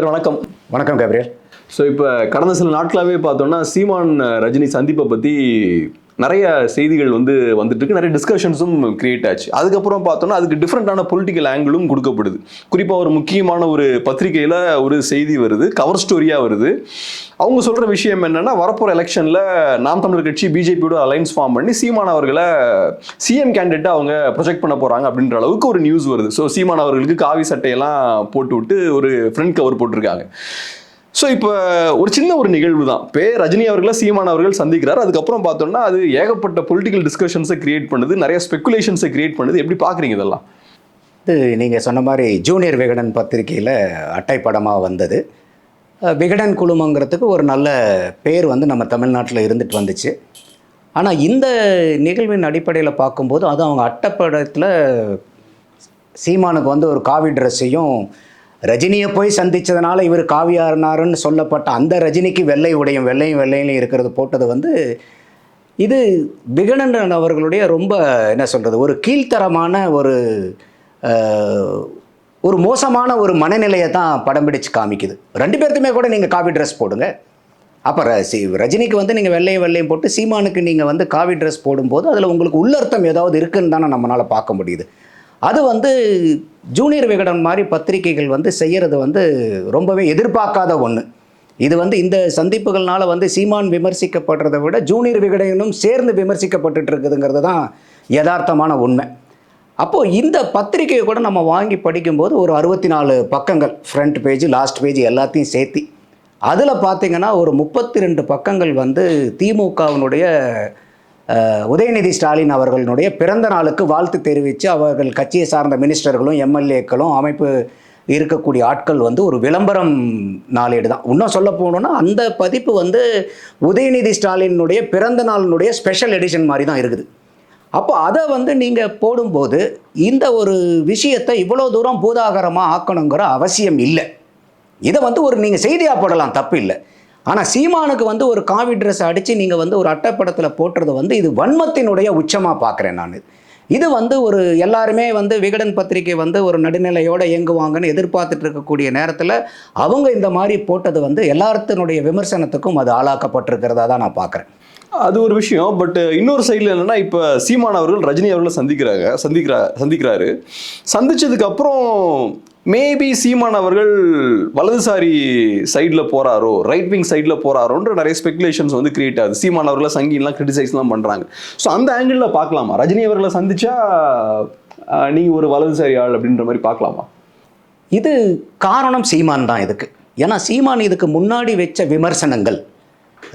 Sir வணக்கம். வணக்கம் Gabriel. So இப்போ கடந்த சில நாட்களாகவே பார்த்தோம்னா சீமான் ரஜினி சந்திப்பை பற்றி நிறைய செய்திகள் வந்துட்டு இருக்கு, நிறைய டிஸ்கஷன்ஸும் கிரியேட் ஆச்சு. அதுக்கப்புறம் பார்த்தோம்னா அதுக்கு டிஃப்ரெண்டான பொலிட்டிக்கல் ஆங்கிளும் கொடுக்கப்படுது. குறிப்பாக ஒரு முக்கியமான ஒரு பத்திரிகையில் ஒரு செய்தி வருது, கவர் ஸ்டோரியாக வருது. அவங்க சொல்கிற விஷயம் என்னென்னா, வரப்போகிற எலெக்ஷனில் நாம் தமிழர் கட்சி பிஜேபியோட அலைன்ஸ் ஃபார்ம் பண்ணி சீமான் அவர்களை சிஎம் கேண்டிடேட்டாக அவங்க ப்ரொஜெக்ட் பண்ண போகிறாங்க அப்படின்ற அளவுக்கு ஒரு நியூஸ் வருது. ஸோ சீமான் அவர்களுக்கு காவி சட்டையெல்லாம் போட்டு விட்டு ஒரு ஃப்ரண்ட் கவர் போட்டிருக்காங்க. ஸோ இப்போ ஒரு சின்ன ஒரு நிகழ்வு தான். ரஜினி அவர்களை சீமான் அவர்கள் சந்திக்கிறார். அதுக்கப்புறம் பார்த்தோம்னா அது ஏகப்பட்ட பொலிட்டிக்கல் டிஸ்கஷன்ஸை கிரியேட் பண்ணுது, நிறைய ஸ்பெகுலேஷன்ஸை கிரியேட் பண்ணுது. எப்படி பார்க்குறீங்க இதெல்லாம்? இது நீங்கள் சொன்ன மாதிரி ஜூனியர் விகடன் பத்திரிகையில் அட்டைப்படமாக வந்தது. விகடன் குழுமங்கிறதுக்கு ஒரு நல்ல பேர் நம்ம தமிழ்நாட்டில் இருந்துட்டு வந்துச்சு. ஆனால் இந்த நிகழ்வின் அடிப்படையில் பார்க்கும்போது அது அவங்க அட்டைப்படத்தில் சீமானுக்கு ஒரு காவி ட்ரெஸ்ஸையும் ரஜினியை போய் சந்தித்ததுனால இவர் காவியானாருன்னு சொல்லப்பட்ட அந்த ரஜினிக்கு வெள்ளையும் வெள்ளையிலையும் இருக்கிறது போட்டது இது விகடன் அவர்களுடைய ரொம்ப என்ன சொல்கிறது, ஒரு கீழ்த்தரமான ஒரு மோசமான ஒரு மனநிலையை தான் படம் பிடிச்சு காமிக்குது. ரெண்டு பேர்த்துமே கூட நீங்கள் காவி ட்ரெஸ் போடுங்க. அப்போ ரஜினிக்கு நீங்கள் வெள்ளையும் போட்டு சீமானுக்கு நீங்கள் காவி ட்ரெஸ் போடும்போது அதில் உங்களுக்கு உள்ளர்த்தம் ஏதாவது இருக்குன்னு தானே நம்மளால் பார்க்க முடியுது. அது ஜூனியர் விகடன் மாதிரி பத்திரிகைகள் செய்கிறது ரொம்பவே எதிர்பார்க்காத ஒன்று. இது இந்த சந்திப்புகள்னால சீமான் விமர்சிக்கப்படுறதை விட ஜூனியர் விகடனும் சேர்ந்து விமர்சிக்கப்பட்டு இருக்குதுங்கிறது தான் யதார்த்தமான உண்மை. அப்போது இந்த பத்திரிகையை கூட நம்ம வாங்கி படிக்கும்போது ஒரு 64 பக்கங்கள், ஃப்ரண்ட் பேஜ் லாஸ்ட் பேஜ் எல்லாத்தையும் சேர்த்தி அதில் பார்த்திங்கன்னா ஒரு 32 பக்கங்கள் திமுகவினுடைய உதயநிதி ஸ்டாலின் அவர்களுடைய பிறந்த நாளுக்கு வாழ்த்து தெரிவித்து அவர்கள் கட்சியை சார்ந்த மினிஸ்டர்களும் எம்எல்ஏக்களும் அமைப்பு இருக்கக்கூடிய ஆட்கள் ஒரு விளம்பரம் நாளேடு தான். இன்னும் சொல்ல போகணுன்னா அந்த பதிப்பு உதயநிதி ஸ்டாலினுடைய பிறந்த நாளினுடைய ஸ்பெஷல் எடிஷன் மாதிரி தான் இருக்குது. அப்போ அதை நீங்கள் போடும்போது இந்த ஒரு விஷயத்தை இவ்வளோ தூரம் பூதாகரமாக ஆக்கணுங்கிற அவசியம் இல்லை. இதை நீங்கள் செய்தியாக போடலாம், தப்பு இல்லை. ஆனால் சீமானுக்கு ஒரு காவி ட்ரெஸ் அடித்து நீங்கள் ஒரு அட்டைப்படத்தில் போட்டுறது இது வன்மத்தினுடைய உச்சமாக பார்க்குறேன் நான். இது ஒரு எல்லாருமே விகடன் பத்திரிகை ஒரு நடுநிலையோடு இயங்குவாங்கன்னு எதிர்பார்த்துட்டு இருக்கக்கூடிய நேரத்தில் அவங்க இந்த மாதிரி போட்டது எல்லாத்தினுடைய விமர்சனத்துக்கும் அது ஆளாக்கப்பட்டிருக்கிறதா தான் நான் பார்க்குறேன். அது ஒரு விஷயம். பட் இன்னொரு சைடில் என்னென்னா, இப்போ சீமான் அவர்கள் ரஜினி அவர்களை சந்திக்கிறாரு. சந்திச்சதுக்கு அப்புறம் மேபி சீமான் அவர்கள் வலதுசாரி சைடில் போகிறாரோ, ரைட் விங் சைடில் போகிறாரோன்ற நிறைய ஸ்பெகுலேஷன்ஸ் கிரியேட் ஆகுது. சீமான் அவர்களை சங்கிலாம் கிரிட்டிசைஸ்லாம் பண்ணுறாங்க. ஸோ அந்த ஆங்கிளில் பார்க்கலாமா? ரஜினி அவர்களை சந்திச்சா நீங்கள் ஒரு வலதுசாரி ஆள் அப்படின்ற மாதிரி பார்க்கலாமா? இது காரணம் சீமான் தான் இதுக்கு. ஏன்னா சீமான் இதுக்கு முன்னாடி வச்ச விமர்சனங்கள்,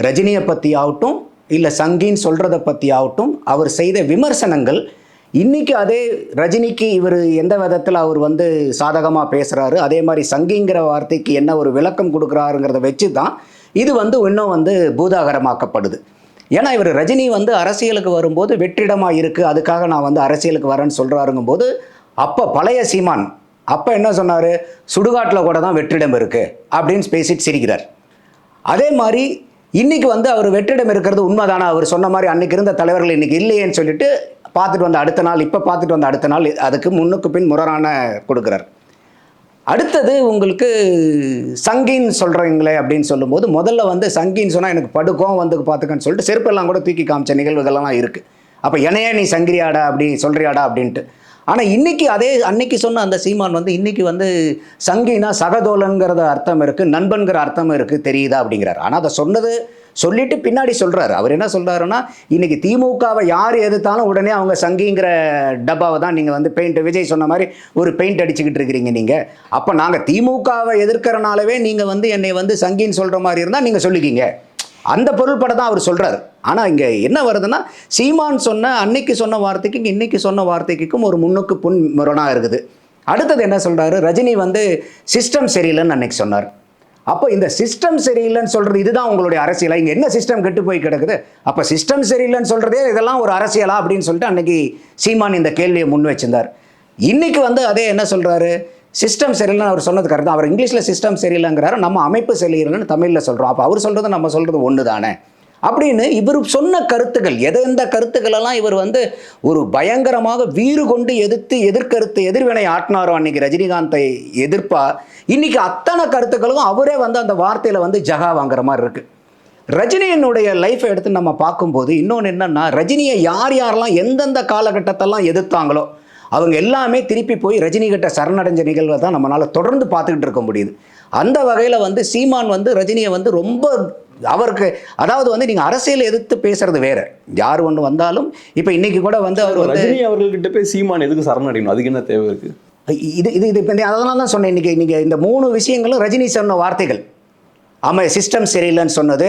ரஜினியை பற்றி ஆகட்டும் இல்லை சங்கின்னு சொல்கிறத பற்றி ஆகட்டும், அவர் செய்த விமர்சனங்கள் இன்றைக்கி அதே ரஜினிக்கு இவர் எந்த விதத்தில் அவர் சாதகமாக பேசுகிறாரு, அதே மாதிரி சங்கிங்கிற வார்த்தைக்கு என்ன ஒரு விளக்கம் கொடுக்குறாருங்கிறத வச்சு தான் இது இன்னும் பூதாகரமாக்கப்படுது. ஏன்னா இவர் ரஜினி அரசியலுக்கு வரும்போது வெற்றிடமாக இருக்குது, அதுக்காக நான் அரசியலுக்கு வரேன்னு சொல்கிறாருங்கும் போது அப்போ பழைய சீமான் அப்போ என்ன சொன்னார், சுடுகாட்டில் கூட தான் வெற்றிடம் இருக்குது அப்படின்னு பேசிட்டு சிரிக்கிறார். அதே மாதிரி இன்றைக்கி அவர் வெற்றிடம் இருக்கிறது உண்மைதானா, அவர் சொன்ன மாதிரி அன்றைக்கி இருந்த தலைவர்கள் இன்றைக்கி இல்லையேன்னு சொல்லிட்டு பார்த்துட்டு வந்த அடுத்த நாள், இப்போ பார்த்துட்டு வந்த அடுத்த நாள் அதுக்கு முன்னுக்கு பின் முரணான கொடுக்குறார். அடுத்தது உங்களுக்கு சங்கின்னு சொல்கிறீங்களே அப்படின்னு சொல்லும்போது முதல்ல சங்கின்னு சொன்னால் எனக்கு படுக்கும் பார்த்துக்கன்னு சொல்லிட்டு செருப்பெல்லாம் கூட தூக்கி காமிச்ச நிகழ்வுகள்லாம் இருக்குது. அப்போ என்னையே நீ சங்கிரியாடா அப்படி சொல்கிறியாடா அப்படின்ட்டு. ஆனால் இன்றைக்கி அதே அன்னைக்கு சொன்ன அந்த சீமான் இன்றைக்கி சங்கினா சகதோலன்கிறத அர்த்தம் இருக்குது, நண்பன்கிற அர்த்தம் இருக்குது, தெரியுதா அப்படிங்கிறார். ஆனால் அதை சொல்லிட்டு பின்னாடி சொல்கிறாரு. அவர் என்ன சொல்கிறாருன்னா, இன்றைக்கி திமுகவை யார் எதிர்த்தாலும் உடனே அவங்க சங்கிங்கிற டப்பாவை தான் நீங்கள் பெயிண்ட், விஜய் சொன்ன மாதிரி ஒரு பெயிண்ட் அடிச்சுக்கிட்டு இருக்கிறீங்க நீங்கள். அப்போ நாங்கள் திமுகவை எதிர்க்கிறனாலவே நீங்கள் என்னை சங்கின்னு சொல்கிற மாதிரி இருந்தால் நீங்கள் சொல்லிக்கிங்க, அந்த பொருள்பட தான் அவர் சொல்கிறார். ஆனால் இங்கே என்ன வருதுன்னா, சீமான் அன்னைக்கு சொன்ன வார்த்தைக்கும் இன்றைக்கி சொன்ன வார்த்தைக்கும் ஒரு முன்னுக்கு புன் முரணாக இருக்குது. அடுத்தது என்ன சொல்கிறாரு, ரஜினி சிஸ்டம் சரியில்லைன்னு அன்னைக்கு சொன்னார். அப்போ இந்த சிஸ்டம் சரியில்லைன்னு சொல்கிறது இதுதான் உங்களுடைய அரசியலா? இங்கே என்ன சிஸ்டம் கெட்டு போய் கிடக்குது? அப்போ சிஸ்டம் சரியில்லைன்னு சொல்கிறதே இதெல்லாம் ஒரு அரசியலா அப்படின்னு சொல்லிட்டு அன்றைக்கி சீமான் இந்த கேள்வியை முன் வச்சிருந்தார். இன்றைக்கி அதே என்ன சொல்கிறாரு, சிஸ்டம் சரியில்லைன்னு அவர் சொன்னது கரெக்ட் தான். அவர் இங்கிலீஷில் சிஸ்டம் சரியில்லைங்கிறாரு, நம்ம அமைப்பு சரியில்லைன்னு தமிழில் சொல்கிறோம். அப்போ அவர் சொல்கிறது நம்ம சொல்கிறது ஒன்று தானே. அப்படின்னு இவர் சொன்ன கருத்துக்கள் எந்த கருத்துக்களெல்லாம் இவர் வந்து ஒரு பயங்கரமாக வீறு கொண்டு எதிர்வினை ஆட்டினாரோ அன்னைக்கு ரஜினிகாந்தை எதிர்ப்பா, இன்னைக்கு அத்தனை கருத்துக்களும் அவரே வந்து அந்த வார்த்தையில வந்து ஜகா வாங்குற மாதிரி இருக்கு. ரஜினியினுடைய லைஃப்பை எடுத்து நம்ம பார்க்கும்போது இன்னொன்று என்னன்னா, ரஜினியை யாரெல்லாம் எந்தெந்த காலகட்டத்தெல்லாம் எதிர்த்தாங்களோ அவங்க எல்லாமே திருப்பி போய் ரஜினி கிட்ட சரணடைஞ்ச நிகழ்வை தான் நம்மளால தொடர்ந்து பார்த்துக்கிட்டு இருக்க முடியுது. அந்த வகையில் வந்து சீமான் வந்து ரஜினியை வந்து ரொம்ப அவருக்கு, அதாவது வந்து நீங்க அரசியல் எதிர்த்து பேசுறது வேற, யார் ஒன்று வந்தாலும் இப்ப இன்னைக்கு கூட வந்து அவர் வந்து ரஜினி அவர்கள்கிட்ட போய் சீமான் எதுக்கு சரணடையணும், அதுக்கு என்ன தேவை இருக்கு? இது அதனால தான் சொன்னேன், இன்னைக்கு நீங்க இந்த 3 விஷயங்களும் ரஜினி சொன்ன வார்த்தைகள். ஆமா, சிஸ்டம் சரியில்லைன்னு சொன்னது,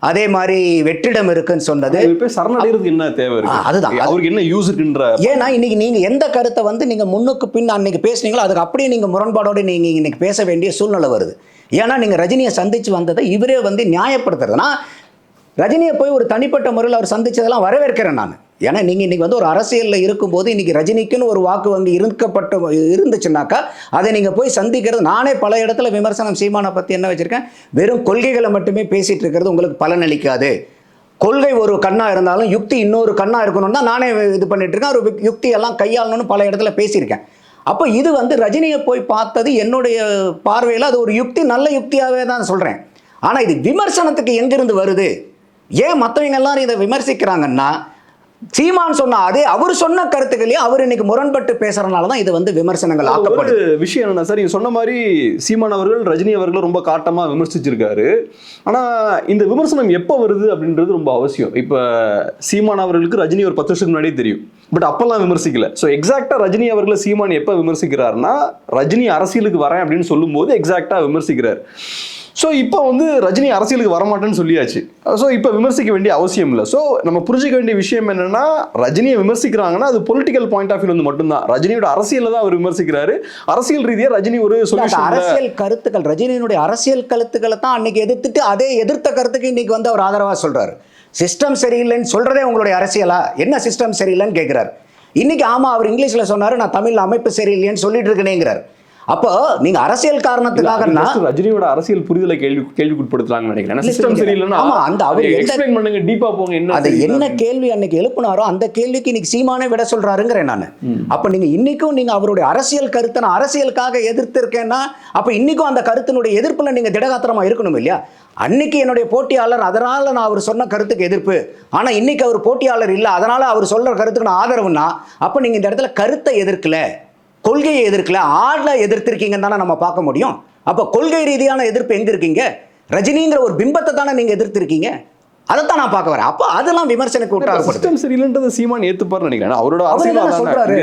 அதே மாதிரி வெற்றிடம் இருக்குன்னு சொன்னது. சரணடைகிறதுக்கு என்ன தேவை இருக்கு? அதுதான் அவருக்கு என்ன யூஸ் இருக்குன்ற. ஏன்னா இன்னைக்கு நீங்க எந்த கருத்தை வந்து நீங்க முன்னுக்கு பின் அன்னைக்கு பேசுனீங்களோ அதுக்கு அப்படியே நீங்க முரண்பாடோடு நீங்க இன்னைக்கு பேச வேண்டிய சூழ்நிலை வருது. ஏன்னா நீங்க ரஜினியை சந்திச்சு வந்ததை இவரே வந்து நியாயப்படுத்துறதுனா, ரஜினியை போய் ஒரு தனிப்பட்ட முறையில் அவர் சந்திச்சதெல்லாம் வரவேற்கிறேன் நான். ஏன்னா நீங்கள் இன்றைக்கி வந்து ஒரு அரசியலில் இருக்கும்போது இன்றைக்கி ரஜினிக்குன்னு ஒரு வாக்கு வங்கி இருந்துச்சுனாக்கா அதை நீங்கள் போய் சந்திக்கிறது. நானே பல இடத்துல விமர்சனம் சீமானை பற்றி என்ன வச்சுருக்கேன், வெறும் கொள்கைகளை மட்டுமே பேசிகிட்டு இருக்கிறது உங்களுக்கு பலனளிக்காது. கொள்கை ஒரு கண்ணாக இருந்தாலும் யுக்தி இன்னொரு கண்ணாக இருக்கணும்னு தான் நானே இது பண்ணிட்டு இருக்கேன். ஒரு யுக்தியெல்லாம் கையாளணும்னு பல இடத்துல பேசியிருக்கேன். அப்போ இது வந்து ரஜினியை போய் பார்த்தது என்னுடைய பார்வையில் அது ஒரு யுக்தி, நல்ல யுக்தியாகவே தான் சொல்கிறேன். ஆனால் இது விமர்சனத்துக்கு எங்கிருந்து வருது? ஏன் மற்றவங்க எல்லாரும் இதை விமர்சிக்கிறாங்கன்னா, சீமான் சொன்ன அதே அவர் சொன்ன கருத்துக்களையே அவர் இன்னைக்கு முரண்பட்டு பேசுறதுனால தான் இது வந்து விமர்சனங்கள் ஆக்கப்படுது. விஷயம் என்னன்னா சார், நீங்க சொன்ன மாதிரி சீமான் அவர்கள் ரஜினி அவர்கள் ரொம்ப காட்டமா விமர்சிச்சிருக்காரு. ஆனா இந்த விமர்சனம் எப்போ வருது அப்படின்றது ரொம்ப அவசியம். இப்ப சீமான் அவர்களுக்கு ரஜினி ஒரு 10 வருஷத்துக்கு முன்னாடியே தெரியும், பட் அப்பெல்லாம் விமர்சிக்கல. ஸோ எக்ஸாக்டா ரஜினி அவர்களை சீமான் எப்போ விமர்சிக்கிறாருன்னா, ரஜினி அரசியலுக்கு வரேன் அப்படின்னு சொல்லும் போது எக்ஸாக்டா விமர்சிக்கிறார். ஸோ இப்போ வந்து ரஜினி அரசியலுக்கு வரமாட்டேன்னு சொல்லியாச்சு. ஸோ இப்போ விமர்சிக்க வேண்டிய அவசியம் இல்லை. ஸோ நம்ம புரிஞ்சிக்க வேண்டிய விஷயம் என்னன்னா, ரஜினியை விமர்சிக்கிறாங்கன்னா அது பொலிட்டிக்கல் பாயிண்ட் ஆஃப் வியூ வந்து மட்டும்தான். ரஜினியோட அரசியலில் தான் அவர் விமர்சிக்கிறாரு. அரசியல் ரீதியாக ரஜினி ஒரு அரசியல் கருத்துக்கள், ரஜினியினுடைய அரசியல் கருத்துக்களை தான் அன்னைக்கு எதிர்த்துட்டு அதே எதிர்த்த கருத்துக்கு இன்னைக்கு வந்து அவர் ஆதரவாக சொல்றாரு. சிஸ்டம் சரியில்லைன்னு சொல்றதே உங்களுடைய அரசியலா? என்ன சிஸ்டம் சரியில்லைன்னு கேட்கிறார். இன்னைக்கு ஆமா அவர் இங்கிலீஷ்ல சொன்னாரு, நான் தமிழ் அமைப்பு சரியில்லைன்னு சொல்லிட்டு இருக்கேங்கிறார். அப்போ நீங்க அரசியல் காரணத்துக்காக ரஜினியோட அரசியல் புரிதலை கேள்விக்குட்படுத்தலாம்னு நினைக்கிறேன். சிஸ்டம் சரியில்லைன்னா அந்த அவர் எக்ஸ்பிளைன் பண்ணுங்க, டீப்பா போங்க, என்ன அது என்ன கேள்வி அன்னைக்கு எழுப்புனாரோ அந்த கேள்விக்கு இன்னைக்கு சீமானே விட சொல்றாருங்கிறேன் நான். அப்ப நீங்க இன்னைக்கும் நீங்க அவருடைய அரசியல் கருத்தை நான் அரசியலுக்காக எதிர்த்து இருக்கேன்னா, அப்ப இன்னைக்கும் அந்த கருத்தினுடைய எதிர்ப்புல நீங்க திடகாத்திரமா இருக்கணும் இல்லையா? அன்னைக்கு என்னுடைய போட்டியாளர், அதனால நான் அவர் சொன்ன கருத்துக்கு எதிர்ப்பு, ஆனா இன்னைக்கு அவர் போட்டியாளர் இல்லை அதனால அவர் சொல்ற கருத்துக்கு நான் ஆதரவுன்னா, அப்ப நீங்க இந்த இடத்துல கருத்தை எதிர்க்கல, கொள்கையை எதிர்க்கல, ஆட்ல எதிர்த்திருக்கீங்கன்னு தானே நம்ம பார்க்க முடியும். அப்ப கொள்கை ரீதியான எதிர்ப்பு எங்க இருக்கீங்க? ரஜினிங்கிற ஒரு பிம்பத்தை தானே நீங்க எதிர்த்திருக்கீங்க. அதைத்தான் நான் பார்க்க வரேன். அப்போ அதெல்லாம் விமர்சனக்கு உட்காரப்படுது. சிஸ்டம் சரியில்லைன்றது சீமான் ஏத்துப்பார்னு நினைக்கிறேன். அவரோட அரசியல் சொல்றாரு,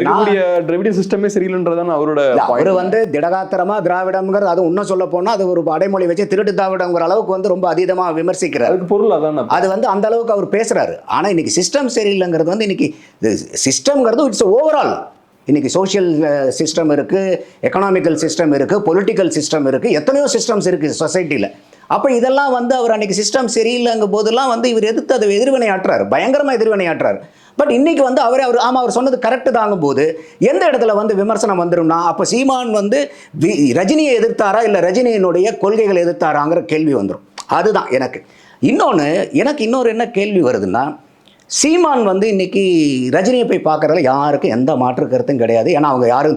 திராவிட சிஸ்டமே சரியில்லைன்றதான அவரோட. அவர் வந்து திடகாத்திரமா திராவிடம்ங்கிறது, அது இன்னும் சொல்ல போனா அது ஒரு அடைமொழி வச்சு திருட்டு திராவிடங்கிற அளவுக்கு வந்து ரொம்ப அதீதமா விமர்சிக்கிறார். அதுக்கு பொருள் அதான், அது வந்து அந்த அளவுக்கு அவர் பேசுறாரு. ஆனா இன்னைக்கு சிஸ்டம் சரியில்லைங்கிறது வந்து இன்னைக்கு சிஸ்டம்ங்கிறது இட்ஸ் ஓவரால். இன்னைக்கு சோஷியல் சிஸ்டம் இருக்கு, எக்கனாமிக்கல் சிஸ்டம் இருக்கு, பொலிட்டிக்கல் சிஸ்டம் இருக்கு, எத்தனையோ சிஸ்டம்ஸ் இருக்கு சொசைட்டியில். அப்போ இதெல்லாம் வந்து அவர் அன்னைக்கு சிஸ்டம் சரியில்லைங்கும் போதெல்லாம் வந்து இவர் எதிர்த்து அதை எதிர்வினை ஆற்றாரு, பயங்கரமாக எதிர்வினை ஆற்றாரு. பட் இன்னைக்கு வந்து அவர் சொன்னது கரெக்டு தாங்கும் போது எந்த இடத்துல வந்து விமர்சனம் வந்துடும்னா, அப்போ சீமான் வந்து ரஜினியை எதிர்த்தாரா இல்லை ரஜினியினுடைய கொள்கைகளை எதிர்த்தாராங்கிற கேள்வி வந்துடும். அதுதான் எனக்கு இன்னொரு என்ன கேள்வி வருதுன்னா, சீமான் வந்து இன்னைக்கு ரஜினியை போய் பார்க்கறதுல யாருக்கும் எந்த மாற்று கருத்தும் கிடையாது. ஏன்னா அவங்க யாரும்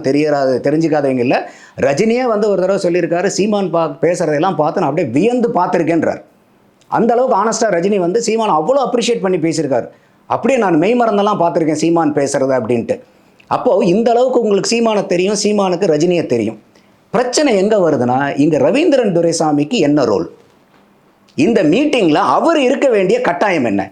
தெரிஞ்சுக்காதவங்க இல்லை. ரஜினியே வந்து ஒரு தடவை சொல்லியிருக்காரு, சீமான் பேசுறதெல்லாம் பார்த்து நான் அப்படியே வியந்து பார்த்துருக்கேன்றார். அந்த அளவுக்கு ஆனஸ்டாக ரஜினி வந்து சீமான் அவ்வளோ அப்ரிஷியேட் பண்ணி பேசியிருக்காரு. அப்படியே நான் மெய் மறந்தெல்லாம் பார்த்துருக்கேன் சீமான் பேசுறது அப்படின்ட்டு. அப்போது இந்த அளவுக்கு உங்களுக்கு சீமானை தெரியும், சீமானுக்கு ரஜினியை தெரியும். பிரச்சனை எங்கே வருதுன்னா, இங்கே ரவீந்திரன் துரைசாமிக்கு என்ன ரோல்? இந்த மீட்டிங்கில் அவர் இருக்க வேண்டிய கட்டாயம் என்ன?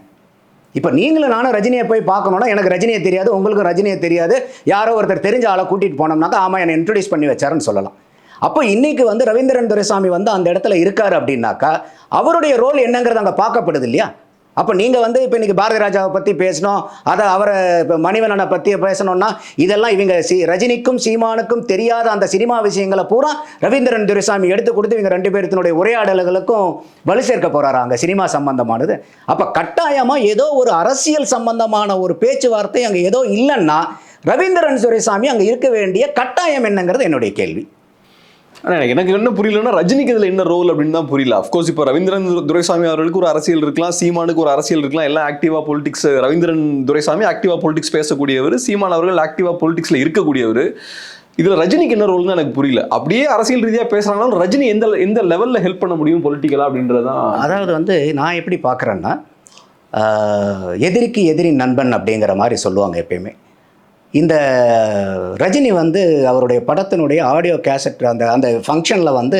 இப்போ நீங்களும் நானும் ரஜினியை போய் பார்க்கணுன்னா எனக்கு ரஜினியை தெரியாது, உங்களுக்கும் ரஜினியை தெரியாது, யாரோ ஒருத்தர் தெரிஞ்ச ஆளை கூட்டிகிட்டு போனோம்னாக்கா ஆமாம் என்னை இன்ட்ரடியூஸ் பண்ணி வச்சாருன்னு சொல்லலாம். அப்போ இன்னைக்கு வந்து ரவீந்திரன் துரைசாமி வந்து அந்த இடத்துல இருக்காரு அப்படின்னாக்கா அவருடைய ரோல் என்னங்கிறது அங்கே பார்க்கப்படுது இல்லையா? அப்போ நீங்கள் வந்து இப்போ இன்றைக்கி பாரதி ராஜாவை பற்றி பேசணும், அதை அவரை இப்போ மணிவண்ணனை பற்றி பேசணும்னா இதெல்லாம் இவங்க ரஜினிக்கும் சீமானுக்கும் தெரியாத அந்த சினிமா விஷயங்களை பூரா ரவீந்திரன் துரைசாமி எடுத்து கொடுத்து இவங்க 2 பேர்த்தினுடைய உரையாடல்களுக்கும் வலு சேர்க்க போகிறாரா அங்கே சினிமா சம்பந்தமானது. அப்போ கட்டாயமாக ஏதோ ஒரு அரசியல் சம்பந்தமான ஒரு பேச்சுவார்த்தை அங்கே ஏதோ இல்லைன்னா ரவீந்திரன் துரைசாமி அங்கே இருக்க வேண்டிய கட்டாயம் என்னங்கிறது என்னுடைய கேள்வி. ஆனா எனக்கு என்ன புரியலன்னா ரஜினிக்கு இதுல என்ன ரோல் அப்படின்னு தான் புரியல. அஃப்கோர்ஸ் இப்போ ரவீந்திரன் துரைசாமி அவர்களுக்கு ஒரு அரசியல் இருக்கலாம், சீமானுக்கு ஒரு அரசியல் இருக்கலாம், எல்லாம் ஆக்டிவா பொலிட்டிக்ஸ். ரவீந்திரன் துரைசாமி ஆக்டிவா பொலிட்டிக்ஸ் பேசக்கூடியவர், சீமான் அவர்கள் ஆக்டிவா பொலிட்டிக்ஸ்ல இருக்கக்கூடியவர். இதுல ரஜினிக்கு என்ன ரோல்னு எனக்கு புரியல. அப்படியே அரசியல் ரீதியா பேசுறாங்கனாலும் ரஜினி எந்த லெவல்ல ஹெல்ப் பண்ண முடியும் பொலிட்டிக்கலா அப்படின்றதான். அதாவது வந்து நான் எப்படி பார்க்குறேன்னா, எதிரிக்கு எதிரி நண்பன் அப்படிங்கிற மாதிரி சொல்லுவாங்க எப்பயுமே. இந்த ரஜினி வந்து அவருடைய படத்தினுடைய ஆடியோ கேசட் அந்த அந்த ஃபங்க்ஷனில் வந்து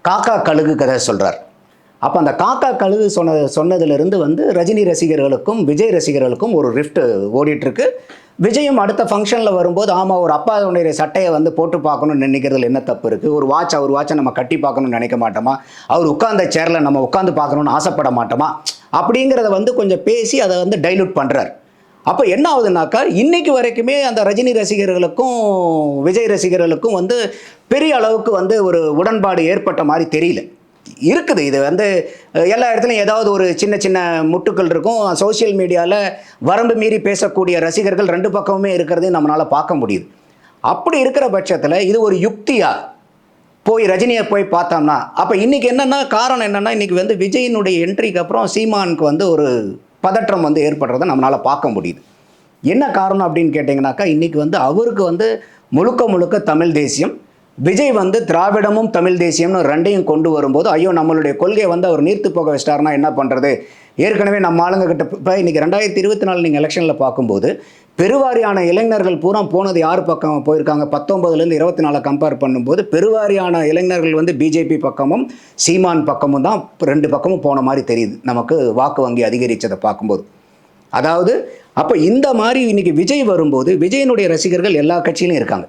காக்கா கழுகு கதை சொல்கிறார். அப்போ அந்த காக்கா கழுகு சொன்னதிலிருந்து வந்து ரஜினி ரசிகர்களுக்கும் விஜய் ரசிகர்களுக்கும் ஒரு ரிஃப்ட் ஓடிட்டுருக்கு. விஜயும் அடுத்த ஃபங்க்ஷனில் வரும்போது, ஆமாம், ஒரு அப்பாவுடைய சட்டையை வந்து போட்டு பார்க்கணும்னு நினைக்கிறதுல என்ன தப்பு இருக்குது, ஒரு அவர் வாட்சை நம்ம கட்டி பார்க்கணும்னு நினைக்க மாட்டோமா, அவர் உட்கார்ந்த சேரில் நம்ம உட்காந்து பார்க்கணுன்னு ஆசைப்பட மாட்டோமா, அப்படிங்கிறத வந்து கொஞ்சம் பேசி அதை வந்து டைல்யூட் பண்ணுறார். அப்போ என்ன ஆகுதுனாக்கா, இன்னைக்கு வரைக்குமே அந்த ரஜினி ரசிகர்களுக்கும் விஜய் ரசிகர்களுக்கும் வந்து பெரிய அளவுக்கு வந்து ஒரு உடன்பாடு ஏற்பட்ட மாதிரி தெரியல. இருக்குது, இது வந்து எல்லா இடத்துலையும் ஏதாவது ஒரு சின்ன சின்ன முட்டுக்கள் இருக்கும். சோசியல் மீடியாவில் வரம்பு மீறி பேசக்கூடிய ரசிகர்கள் ரெண்டு பக்கமுமே இருக்கிறதையும் நம்மளால் பார்க்க முடியுது. அப்படி இருக்கிற பட்சத்தில் இது ஒரு யுக்தியா போய் ரஜினியை போய் பார்த்தோம்னா, அப்போ இன்றைக்கி என்னென்னா காரணம் என்னென்னா, இன்றைக்கி வந்து விஜயினுடைய என்ட்ரிக்கு அப்புறம் சீமானுக்கு வந்து ஒரு பதற்றம் வந்து ஏற்படுறதை நம்மளால் பார்க்க முடியுது. என்ன காரணம் அப்படின்னு கேட்டிங்கனாக்கா, இன்றைக்கி வந்து அவருக்கு வந்து முழுக்க முழுக்க தமிழ் தேசியம், விஜய் வந்து திராவிடமும் தமிழ் தேசியம்னு ரெண்டையும் கொண்டு வரும்போது, ஐயோ நம்மளுடைய கொள்கையை வந்து அவர் நீர்த்து போக வச்சிட்டாருன்னா என்ன பண்ணுறது, ஏற்கனவே நம்ம ஆளுங்க கிட்ட. இப்போ இன்றைக்கி 2024 நீங்கள் எலெக்ஷனில் பார்க்கும்போது பெருவாரியான இளைஞர்கள் பூரா போனது யார் பக்கம் போயிருக்காங்க, 19லேருந்து 24 கம்பேர் பண்ணும்போது பெருவாரியான இளைஞர்கள் வந்து பிஜேபி பக்கமும் சீமான் பக்கமும் தான் ரெண்டு பக்கமும் போன மாதிரி தெரியுது நமக்கு, வாக்கு வங்கி அதிகரித்ததை பார்க்கும்போது. அதாவது அப்போ இந்த மாதிரி இன்றைக்கி விஜய் வரும்போது விஜயனுடைய ரசிகர்கள் எல்லா கட்சியிலும் இருக்காங்க.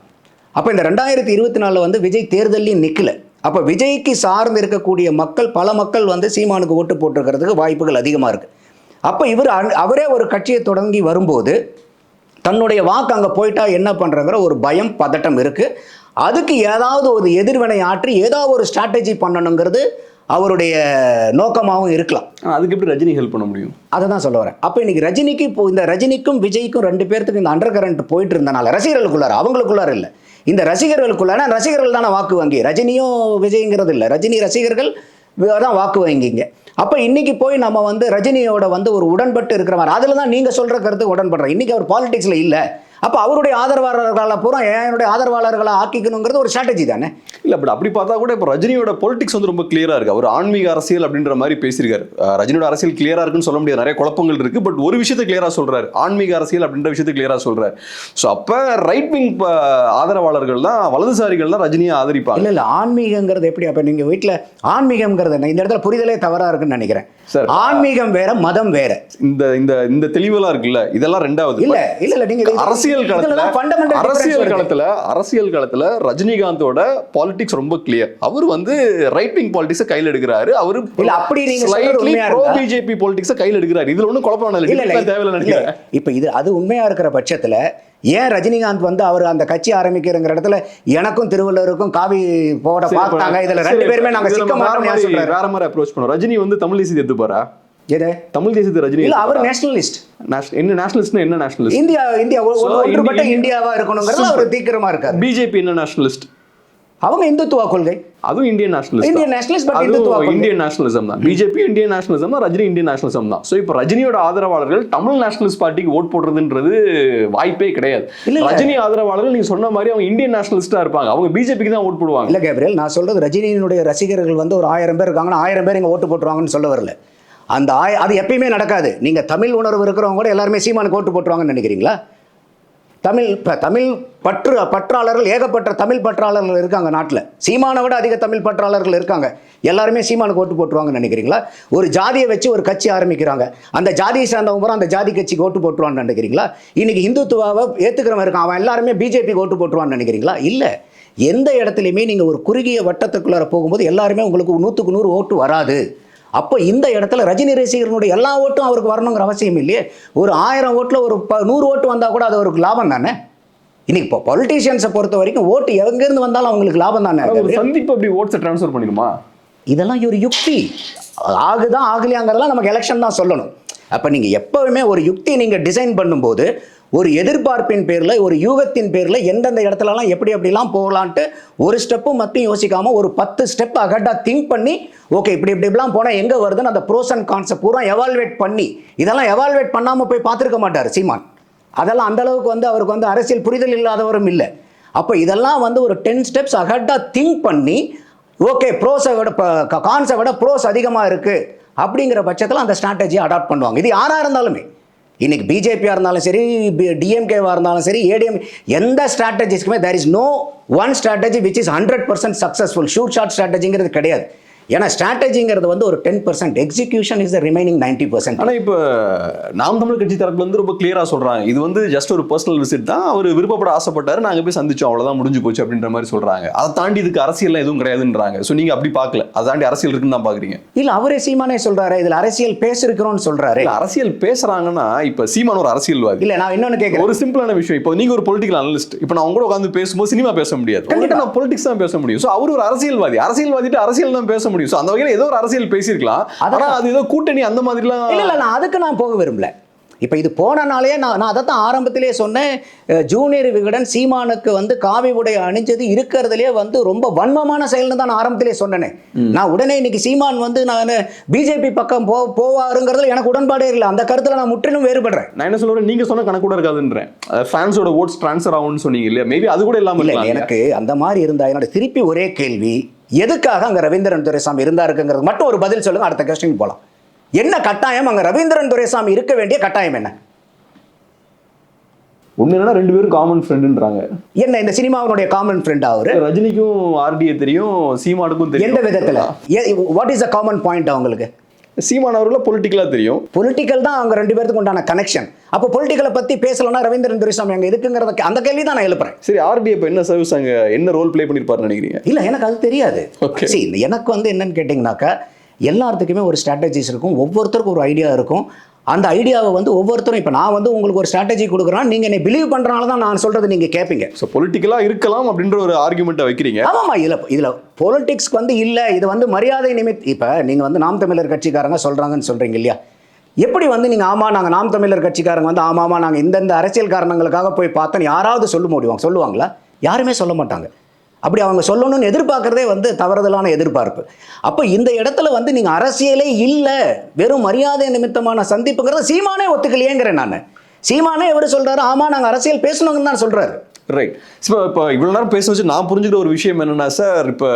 அப்போ இந்த 2024 வந்து விஜய் தேர்தலையும் நிற்கல. அப்போ விஜய்க்கு சார்ந்து இருக்கக்கூடிய மக்கள், பல மக்கள் வந்து சீமானுக்கு ஓட்டு போட்டிருக்கிறதுக்கு வாய்ப்புகள் அதிகமாக இருக்குது. அப்போ அவரே ஒரு கட்சியை தொடங்கி வரும்போது தன்னுடைய வாக்கு அங்கே போயிட்டா என்ன பண்ணுறங்கிற ஒரு பயம், பதட்டம் இருக்குது. அதுக்கு ஏதாவது ஒரு எதிர்வினை ஆற்றி ஏதாவது ஒரு ஸ்ட்ராட்டஜி பண்ணணுங்கிறது அவருடைய நோக்கமாகவும் இருக்கலாம். அதுக்கு எப்படி ரஜினி ஹெல்ப் பண்ண முடியும்? அதை தான் சொல்ல வரேன். அப்போ இன்னைக்கு ரஜினிக்கு இப்போ இந்த ரஜினிக்கும் விஜய்க்கும் ரெண்டு பேர்த்துக்கு இந்த அண்டர் கரண்ட் போயிட்டு இருந்தனால ரசிகர்களுக்குள்ளார, அவங்களுக்குள்ளார இல்லை, இந்த ரசிகர்களுக்குள்ளார, ரசிகர்கள் தானே வாக்கு வங்கி, ரஜினியும் விஜய்ங்கிறது இல்லை, ரஜினி ரசிகர்கள் தான் வாக்கு வங்கிங்க. அப்போ இன்னைக்கு போய் நம்ம வந்து ரஜினியோட வந்து ஒரு உடன்பட்டு இருக்கிற மாதிரி, அதில் தான் நீங்கள் சொல்கிற கருத்து உடன்படுறேன். இன்னைக்கு அவர் பாலிடிக்ஸில் இல்லை. அப்போ அவருடைய ஆதரவாளர்களை பூரா என்னுடைய ஆதரவாளர்களை ஆக்கிக்கணுங்கிறது ஒரு ஸ்ட்ராட்டஜி தானே. இல்லை, பட் அப்படி பார்த்தா கூட இப்போ ரஜினியோட பொலிட்டிக்ஸ் வந்து ரொம்ப கிளியராக இருக்குது. அவர் ஆன்மீக அரசியல் அப்படின்ற மாதிரி பேசியிருக்காரு. ரஜினியோட அரசியல் கிளியராக இருக்குன்னு சொல்ல முடியாது, நிறைய குழப்பங்கள் இருக்குது. பட் ஒரு விஷயத்தை கிளியராக சொல்கிறார், ஆன்மீக அரசியல் அப்படின்ற விஷயத்தை கிளியராக சொல்கிறார். ஸோ அப்போ ரைட் விங் ஆதரவாளர்கள் தான், வலதுசாரிகள் தான் ரஜினியை ஆதரிப்பாங்க. இல்லை ஆன்மீகங்கிறது எப்படி? அப்போ நீங்கள் வீட்டில் ஆன்மீகங்கிறது என்ன, இந்த இடத்துல புரிதலே தவறாக இருக்குன்னு நினைக்கிறேன் சார். ஆன்மீகம் வேற, மதம் வேற. இந்த இந்த இந்த தெளிவெல்லாம் இருக்குல்ல, இதெல்லாம் ரெண்டாவது. இல்ல இல்ல இல்ல, நீங்க அரசியல் களத்துல ரஜினிகாந்தோட பாலிடிக்ஸ் ரொம்ப கிளியர். அவர் வந்து ரைட் விங் பாலிடிக்ஸ் கையில் எடுக்கிறாரு. அவரு இல்ல அப்படி நீங்க ப்ரோ பிஜேபி பாலிடிக்ஸ் கையில் எடுக்கிறாரு. இதுல ஒன்றும் குழப்பம் இல்லை, தேவையில்லை நினைக்கிறேன். இப்ப இது அது உண்மையா இருக்கிற பட்சத்துல ஏன் ரஜினிகாந்த் வந்து அவர் அந்த கட்சி ஆரம்பிக்கிறங்கிற இடத்துல எனக்கும் திருவள்ளுவருக்கும் காவி போட பார்த்தாங்க, இதுல ரெண்டு பேருமே நாங்க சிக்க மாட்டோம் வேற மாதிரி அப்ரோச் பண்ணோம். ரஜினி வந்து தமிழ் தேசியத்தை எடுத்துப்பாரா? எது தமிழ் தேசியத்தை ரஜினி இல்ல, அவர் நேஷனலிஸ்ட். என்ன நேஷனலிஸ்ட்னா என்ன நேஷனலிஸ்ட்? இந்தியா ஒன்றுபட்ட இந்தியாவா இருக்கணுங்கிறது அவர் தீக்கிரமா இருக்காரு. பிஜேபி என்ன நேஷனலிஸ்ட்? அவங்க இந்துத்துவ கொள்கை, அதுவும் Indian nationalist, but Indian nationalism தான். பிஜேபி இந்தியன் நேஷனலிசம் தான், ரஜினி இந்தியன் நேஷனலிசம் தான். சோ இப்போ ரஜினியோட ஆதரவாளர்கள் தமிழ் நேஷனலிஸ்ட் பார்ட்டிக்கு ஓட் போடுறதுன்றது வாய்ப்பே கிடையாது. ரஜினி ஆதரவாளர்கள் நீங்க சொன்ன மாதிரி அவங்க இந்தியன் நேஷனலிஸ்டா இருப்பாங்க, அவங்க பிஜேபிக்கு தான் ஓட் போடுவாங்க. இல்ல கேப்ரியல், நான் சொல்றது ரஜினியினுடைய ரசிகர்கள் வந்து ஒரு 1000 பேர் இருக்காங்கன்னா 1000 பேர் இங்க ஓட்டு போட்டுருவாங்கன்னு சொல்ல வரல. அந்த அது எப்பயுமே நடக்காது. நீங்க தமிழ் உணர்வு இருக்கிறவங்க கூட எல்லாருமே சீமானுக்கு ஓட்டு போட்டுருவாங்கன்னு நினைக்கிறீங்களா? தமிழ் பற்றாளர்கள் ஏகப்பட்ட தமிழ் பற்றாளர்கள் இருக்காங்க நாட்டில். சீமானை விட அதிக தமிழ் பற்றாளர்கள் இருக்காங்க. எல்லாருமே சீமானுக்கு ஓட்டு போட்டுருவாங்கன்னு நினைக்கிறீங்களா? ஒரு ஜாதியை வச்சு ஒரு கட்சி ஆரம்பிக்கிறாங்க, அந்த ஜாதியை சேர்ந்தவங்க பூரா அந்த ஜாதி கட்சிக்கு ஓட்டு போட்டுருவான்னு நினைக்கிறீங்களா? இன்னைக்கு இந்துத்துவாவை ஏற்றுக்கிறவன் இருக்கான், அவன் எல்லாருமே பிஜேபிக்கு ஓட்டு போட்டுருவான்னு நினைக்கிறீங்களா? இல்லை. எந்த இடத்துலையுமே நீங்கள் ஒரு குறுகிய வட்டத்துக்குள்ளார போகும்போது எல்லாருமே உங்களுக்கு 100க்கு 100 ஓட்டு வராது. அப்போ இந்த இடத்துல ரஜினி ரசிகர்களுடைய எல்லா ஓட்டும் அவருக்கு வரணுங்கிற அவசியம் இல்லையே. ஒரு 1000 ஓட்டில் ஒரு 100 ஓட்டு வந்தால் கூட அது அவருக்கு லாபம் தானே. இன்னைக்கு இப்போ பொலிட்டீஷியன்ஸை பொறுத்த வரைக்கும் ஓட்டு எங்கேருந்து வந்தாலும் அவங்களுக்கு லாபம் தானே. சந்திப்பு அப்படி ஓட்ஸை ட்ரான்ஸ்ஃபர் பண்ணிடுமா? இதெல்லாம் ஒரு யுக்தி. ஆகுதான் ஆகலையாங்கிறதெல்லாம் நமக்கு எலெக்ஷன் தான் சொல்லணும். அப்போ நீங்கள் எப்போவுமே ஒரு யுக்தி நீங்கள் டிசைன் பண்ணும்போது ஒரு எதிர்பார்ப்பின் பேரில், ஒரு யூகத்தின் பேரில் எந்தெந்த இடத்துலலாம் எப்படி எப்படிலாம் போகலான்ட்டு ஒரு ஸ்டெப்பும் மட்டும் யோசிக்காமல் ஒரு 10 ஸ்டெப் அகட்டாக திங்க் பண்ணி ஓகே இப்படிலாம் போனால் எங்கே வருதுன்னு அந்த ப்ரோஸ் அண்ட் கான்ஸை பூரா எவால்வேட் பண்ணி, இதெல்லாம் எவால்வேட் பண்ணாமல் போய் பார்த்துருக்க மாட்டார் சீமான். அதெல்லாம் அந்தளவுக்கு வந்து அவருக்கு வந்து அரசியல் புரிதல் இல்லாதவரும் இல்லை. அப்போ இதெல்லாம் வந்து ஒரு 10 ஸ்டெப்ஸ் அகட்டாக திங்க் பண்ணி ஓகே ப்ரோஸை விட கான்ஸை விட ப்ரோஸ் அதிகமாக இருக்குது அப்படிங்கிற பட்சத்தில் அந்த ஸ்ட்ராட்டஜியை அடாப்ட் பண்ணுவாங்க. இது யாராக இருந்தாலுமே, இன்னைக்கு பிஜேபியாக இருந்தாலும் சரி, டிஎம்கேவாக இருந்தாலும் சரி, ஏடிஎம், எந்த ஸ்ட்ராட்டஜிஸ்க்குமே there is no one strategy which is 100% successful. Shoot shot ஸ்ட்ராட்டஜிங்கிறது கிடையாது. ஏன்னா ஸ்ட்ராட்டஜிங்கிறது வந்து ஒரு 10%, எக்ஸிகியூஷன் இஸ் த ரிமைனிங் 90%. ஆனால் இப்போ நாம் தமிழ் கட்சி தரப்புல வந்து ரொம்ப கிளியராக சொல்கிறாங்க, இது வந்து ஜஸ்ட் ஒரு பர்சனல் விசிட் தான், அவர் விருப்பப்பட ஆசைப்பட்டாரு, நாங்கள் போய் சந்திச்சோம், அவ்வளோதான் முடிஞ்சு போச்சு அப்படின்ற மாதிரி சொல்கிறாங்க. அதை தாண்டி இதுக்கு அரசியல் எதுவும் கிடையாதுன்றாங்க. ஸோ நீங்கள் அப்படி பார்க்கல, அதை தாண்டி அரசியல் இருக்குன்னு தான் பார்க்குறீங்க? இல்லை, அவரே சீமானே சொல்கிறாரு இதில் அரசியல் பேசிருக்கிறோன்னு சொல்கிறாரு. அரசியல் பேசுகிறாங்கன்னா இப்போ சீமான் ஒரு அரசியல்வாதி இல்லை, நான் இன்னொன்று கேட்குறேன், ஒரு சிம்பிளான விஷயம். இப்போ நீங்கள் ஒரு பொலிட்டிக்கல் அனலிஸ்ட், இப்போ நான் உங்களோட உட்காந்து பேசும்போது சினிமா பேச முடியாது, கண்டிப்பாக நான் பொலிட்டிக்ஸ் தான் பேச முடியும். ஸோ அவர் ஒரு அரசியல்வாதி, அரசியல்வாதிட்டு அரசியல் தான் பேச முடியும். ஸோ அந்த ஏதோ ஒரு அரசியல் பேசியிருக்கலாம், ஆனா அது ஏதோ கூட்டணி அந்த மாதிரிலாம் இல்ல. நான் அதுக்கு நான் போக விரும்பல. இப்ப இது போனனாலே நான் அதைத்தான் ஆரம்பத்திலே சொன்னேன். ஜூனியர் விகடன் சீமானுக்கு வந்து காவி உடை அணிஞ்சது இருக்கிறதுலே வந்து ரொம்ப வன்மமான செயல்னு தான் நான் ஆரம்பத்திலே சொன்னேன். நான் உடனே இன்னைக்கு சீமான் வந்து நான் பிஜேபி பக்கம் போவாருங்கிறதுல எனக்கு உடன்பாடே இல்லை. அந்த கருத்துல நான் முற்றிலும் வேறுபடுறேன். நான் என்ன சொல்றேன், நீங்க சொன்ன கணக்கு கூட இருக்காதுன்றேன். ஃபேன்ஸோட ஓட்ஸ் ட்ரான்ஸ்ஃபர் ஆகும்னு சொன்னீங்க இல்லையா, மேபி அது கூட இல்லாம இல்லை. எனக்கு அந்த மாதிரி இருந்தா என்னோட திருப்பி ஒரே கேள்வி, எதுக்காக அங்க ரவீந்திரன் துரைசாமி இருந்தாருங்கிறது மட்டும் ஒரு பதில் சொல்லுங்க, அடுத்த கொஸ்டின் போலாம். என்ன கட்டாயம் அங்க ரவீந்திரன் துரைசாமி இருக்க வேண்டிய கட்டாயம் என்ன? ஒண்ணு ரெண்டு பேரும் காமன் ஃப்ரெண்டுன்றாங்க. என்ன இந்த சினிமாவுடைய காமன் ஃப்ரெண்ட் அவரு? ரஜினிக்கும் ஆர்டிஏ தெரியும், சீமானுக்கும் தெரியும். எந்த விதத்துல? What is the common point அவங்களுக்கு? சீமான் அவர்கள பொலிட்டிக்கலா தெரியும். பொலிட்டிக்கல் தான் அவங்க ரெண்டு பேருக்கு உண்டான கனெக்ஷன். அப்போ பொலிட்டிக்கலை பத்தி பேசலன்னா ரவீந்திரன் துரைசாமி அங்க இருக்குங்கிறத அந்த கேள்வி தான் நான் எழுப்புறேன். சரி, ஆர்டிஏ இப்போ என்ன சர்வீஸ் அங்க என்ன ரோல் ப்ளே பண்ணிருப்பாருன்னு நினைக்கிறீங்க? இல்ல, எனக்கு அது தெரியாது. எனக்கு வந்து என்னன்னு கேட்டீங்கன்னாக்கா, எல்லாத்துக்குமே ஒரு ஸ்ட்ராட்டஜிஸ் இருக்கும், ஒவ்வொருத்தருக்கும் ஒரு ஐடியா இருக்கும். அந்த ஐடியாவை வந்து ஒவ்வொருத்தரும், இப்போ நான் வந்து உங்களுக்கு ஒரு ஸ்ட்ராட்டஜி கொடுக்குறேன், நீங்கள் என்னை பிலீவ் பண்ணுறனால தான் நான் சொல்கிறது நீங்கள் கேட்பீங்க. ஸோ பொலிட்டிக்கலாக இருக்கலாம் அப்படின்ற ஒரு ஆர்குமெண்ட்டை வைக்கிறீங்க. ஆமாம்மா, இதில் பொலிட்டிக்ஸ்க்கு வந்து இல்லை, இது வந்து மரியாதை நிமித்தம். இப்போ நீங்கள் வந்து நாம் தமிழர் கட்சிக்காரங்க சொல்கிறாங்கன்னு சொல்கிறீங்க இல்லையா, எப்படி வந்து நீங்கள் ஆமாம் நாங்கள் நாம் தமிழர் கட்சிக்காரங்க வந்து ஆமாம் நாங்கள் இந்த அரசியல் காரணங்களுக்காக போய் பார்த்தோன்னு யாராவது சொல்லுவாங்களா? யாருமே சொல்ல மாட்டாங்க. அப்படி அவங்க சொல்லணும்னு எதிர்பார்க்கறதே வந்து தவறுதலான எதிர்பார்ப்பு. அப்போ இந்த இடத்துல வந்து நீங்கள் அரசியலே இல்லை, வெறும் மரியாதை நிமித்தமான சந்திப்புங்கிறத சீமானே ஒத்துக்கலையேங்கிறேன் நான். சீமானே எவர் சொல்கிறாரு, ஆமாம் நாங்கள் அரசியல் பேசணுங்கன்னு தான் சொல்கிறாரு. ரைட். இப்போ இவ்வளோ நேரம் பேச வச்சு நான் புரிஞ்சுக்கிற ஒரு விஷயம் என்னன்னா சார், இப்போ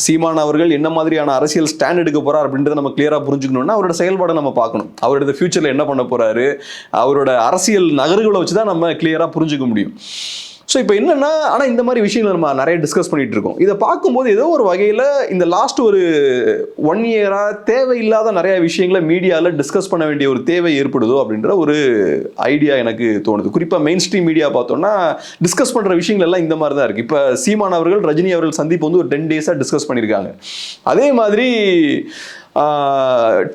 சீமான் அவர்கள் என்ன மாதிரியான அரசியல் ஸ்டாண்ட் எடுக்க போறார் அப்படின்றத நம்ம கிளியராக புரிஞ்சுக்கணும்னா அவரோட செயல்பாடை நம்ம பார்க்கணும். அவரோட ஃபியூச்சரில் என்ன பண்ண போறாரு, அவரோட அரசியல் நகர்வுகளை வச்சு தான் நம்ம கிளியராக புரிஞ்சுக்க முடியும். ஸோ இப்போ என்னன்னா, ஆனால் இந்த மாதிரி விஷயங்களை நம்ம நிறைய டிஸ்கஸ் பண்ணிட்டு இருக்கோம். இதை பார்க்கும்போது ஏதோ ஒரு வகையில் இந்த லாஸ்ட் ஒரு 1 இயராக தேவையில்லாத நிறைய விஷயங்களை மீடியாவில் டிஸ்கஸ் பண்ண வேண்டிய ஒரு தேவை ஏற்படுதோ அப்படின்ற ஒரு ஐடியா எனக்கு தோணுது. குறிப்பாக மெயின் ஸ்ட்ரீம் மீடியா பார்த்தோம்னா டிஸ்கஸ் பண்ணுற விஷயங்கள் எல்லாம் இந்த மாதிரி தான் இருக்குது. இப்போ சீமான் அவர்கள் ரஜினி அவர்கள் சந்திப்பு வந்து ஒரு 10 டேஸாக டிஸ்கஸ் பண்ணியிருக்காங்க. அதே மாதிரி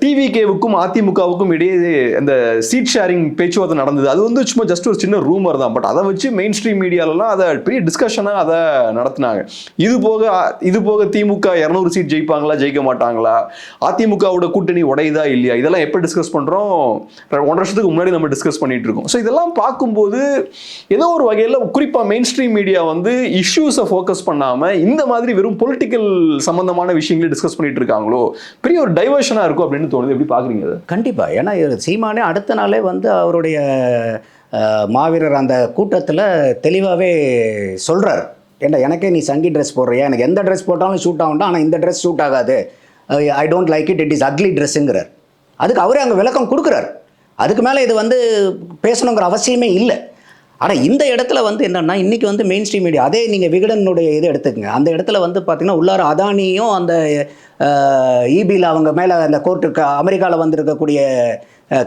டிவிகேவுக்கும் அதிமுகவுக்கும் இடையே அந்த சீட் ஷேரிங் பேச்சுவார்த்தை நடந்தது. அது வந்து சும்மா ஜஸ்ட் ஒரு சின்ன ரூமர் தான். பட் அதை வச்சு மெயின் ஸ்ட்ரீம் மீடியாலலாம் அதை பெரிய டிஸ்கஷனாக அதை நடத்தினாங்க. இது போக திமுக 200 சீட் ஜெயிப்பாங்களா ஜெயிக்க மாட்டாங்களா, அதிமுகவோட கூட்டணி உடையதா இல்லையா, இதெல்லாம் எப்போ டிஸ்கஸ் பண்ணுறோம், 1.5 வருஷத்துக்கு முன்னாடி நம்ம டிஸ்கஸ் பண்ணிட்டு இருக்கோம். ஸோ இதெல்லாம் பார்க்கும்போது ஏதோ ஒரு வகையில் குறிப்பாக மெயின் ஸ்ட்ரீம் மீடியா வந்து இஷ்யூஸை ஃபோக்கஸ் பண்ணாமல் இந்த மாதிரி வெறும் பொலிட்டிக்கல் சம்பந்தமான விஷயங்களே டிஸ்கஸ் பண்ணிட்டு இருக்காங்களோ, பெரிய ஒரு டைவர்ஷனாக இருக்கும் அப்படின்னு தோணுது. எப்படி பார்க்குறீங்க அதை? கண்டிப்பாக. ஏன்னா சீமானே அடுத்த நாளே வந்து அவருடைய மாவீரர் அந்த கூட்டத்தில் தெளிவாகவே சொல்கிறார், ஏன்னா எனக்கே நீ சங்கி ட்ரெஸ் போடுறியா, எனக்கு எந்த ட்ரெஸ் போட்டாலும் ஷூட் ஆகும்டா, ஆனால் இந்த ட்ரெஸ் ஷூட் ஆகாது, I don't like it, it is ugly ட்ரெஸ்ஸுங்கிறார். அதுக்கு அவரே அங்கே விளக்கம் கொடுக்குறார். அதுக்கு மேலே இது வந்து பேசணுங்கிற அவசியமே இல்லை. ஆனால் இந்த இடத்துல வந்து என்னென்னா, இன்றைக்கி வந்து மெயின் ஸ்ட்ரீம் மீடியா, அதே நீங்கள் விகடனுடைய இது எடுத்துக்கங்க, அந்த இடத்துல வந்து பார்த்திங்கன்னா உள்ளார அதானியும் அந்த இபியில் அவங்க மேலே அந்த கோர்ட்டுக்கு அமெரிக்காவில் வந்திருக்கக்கூடிய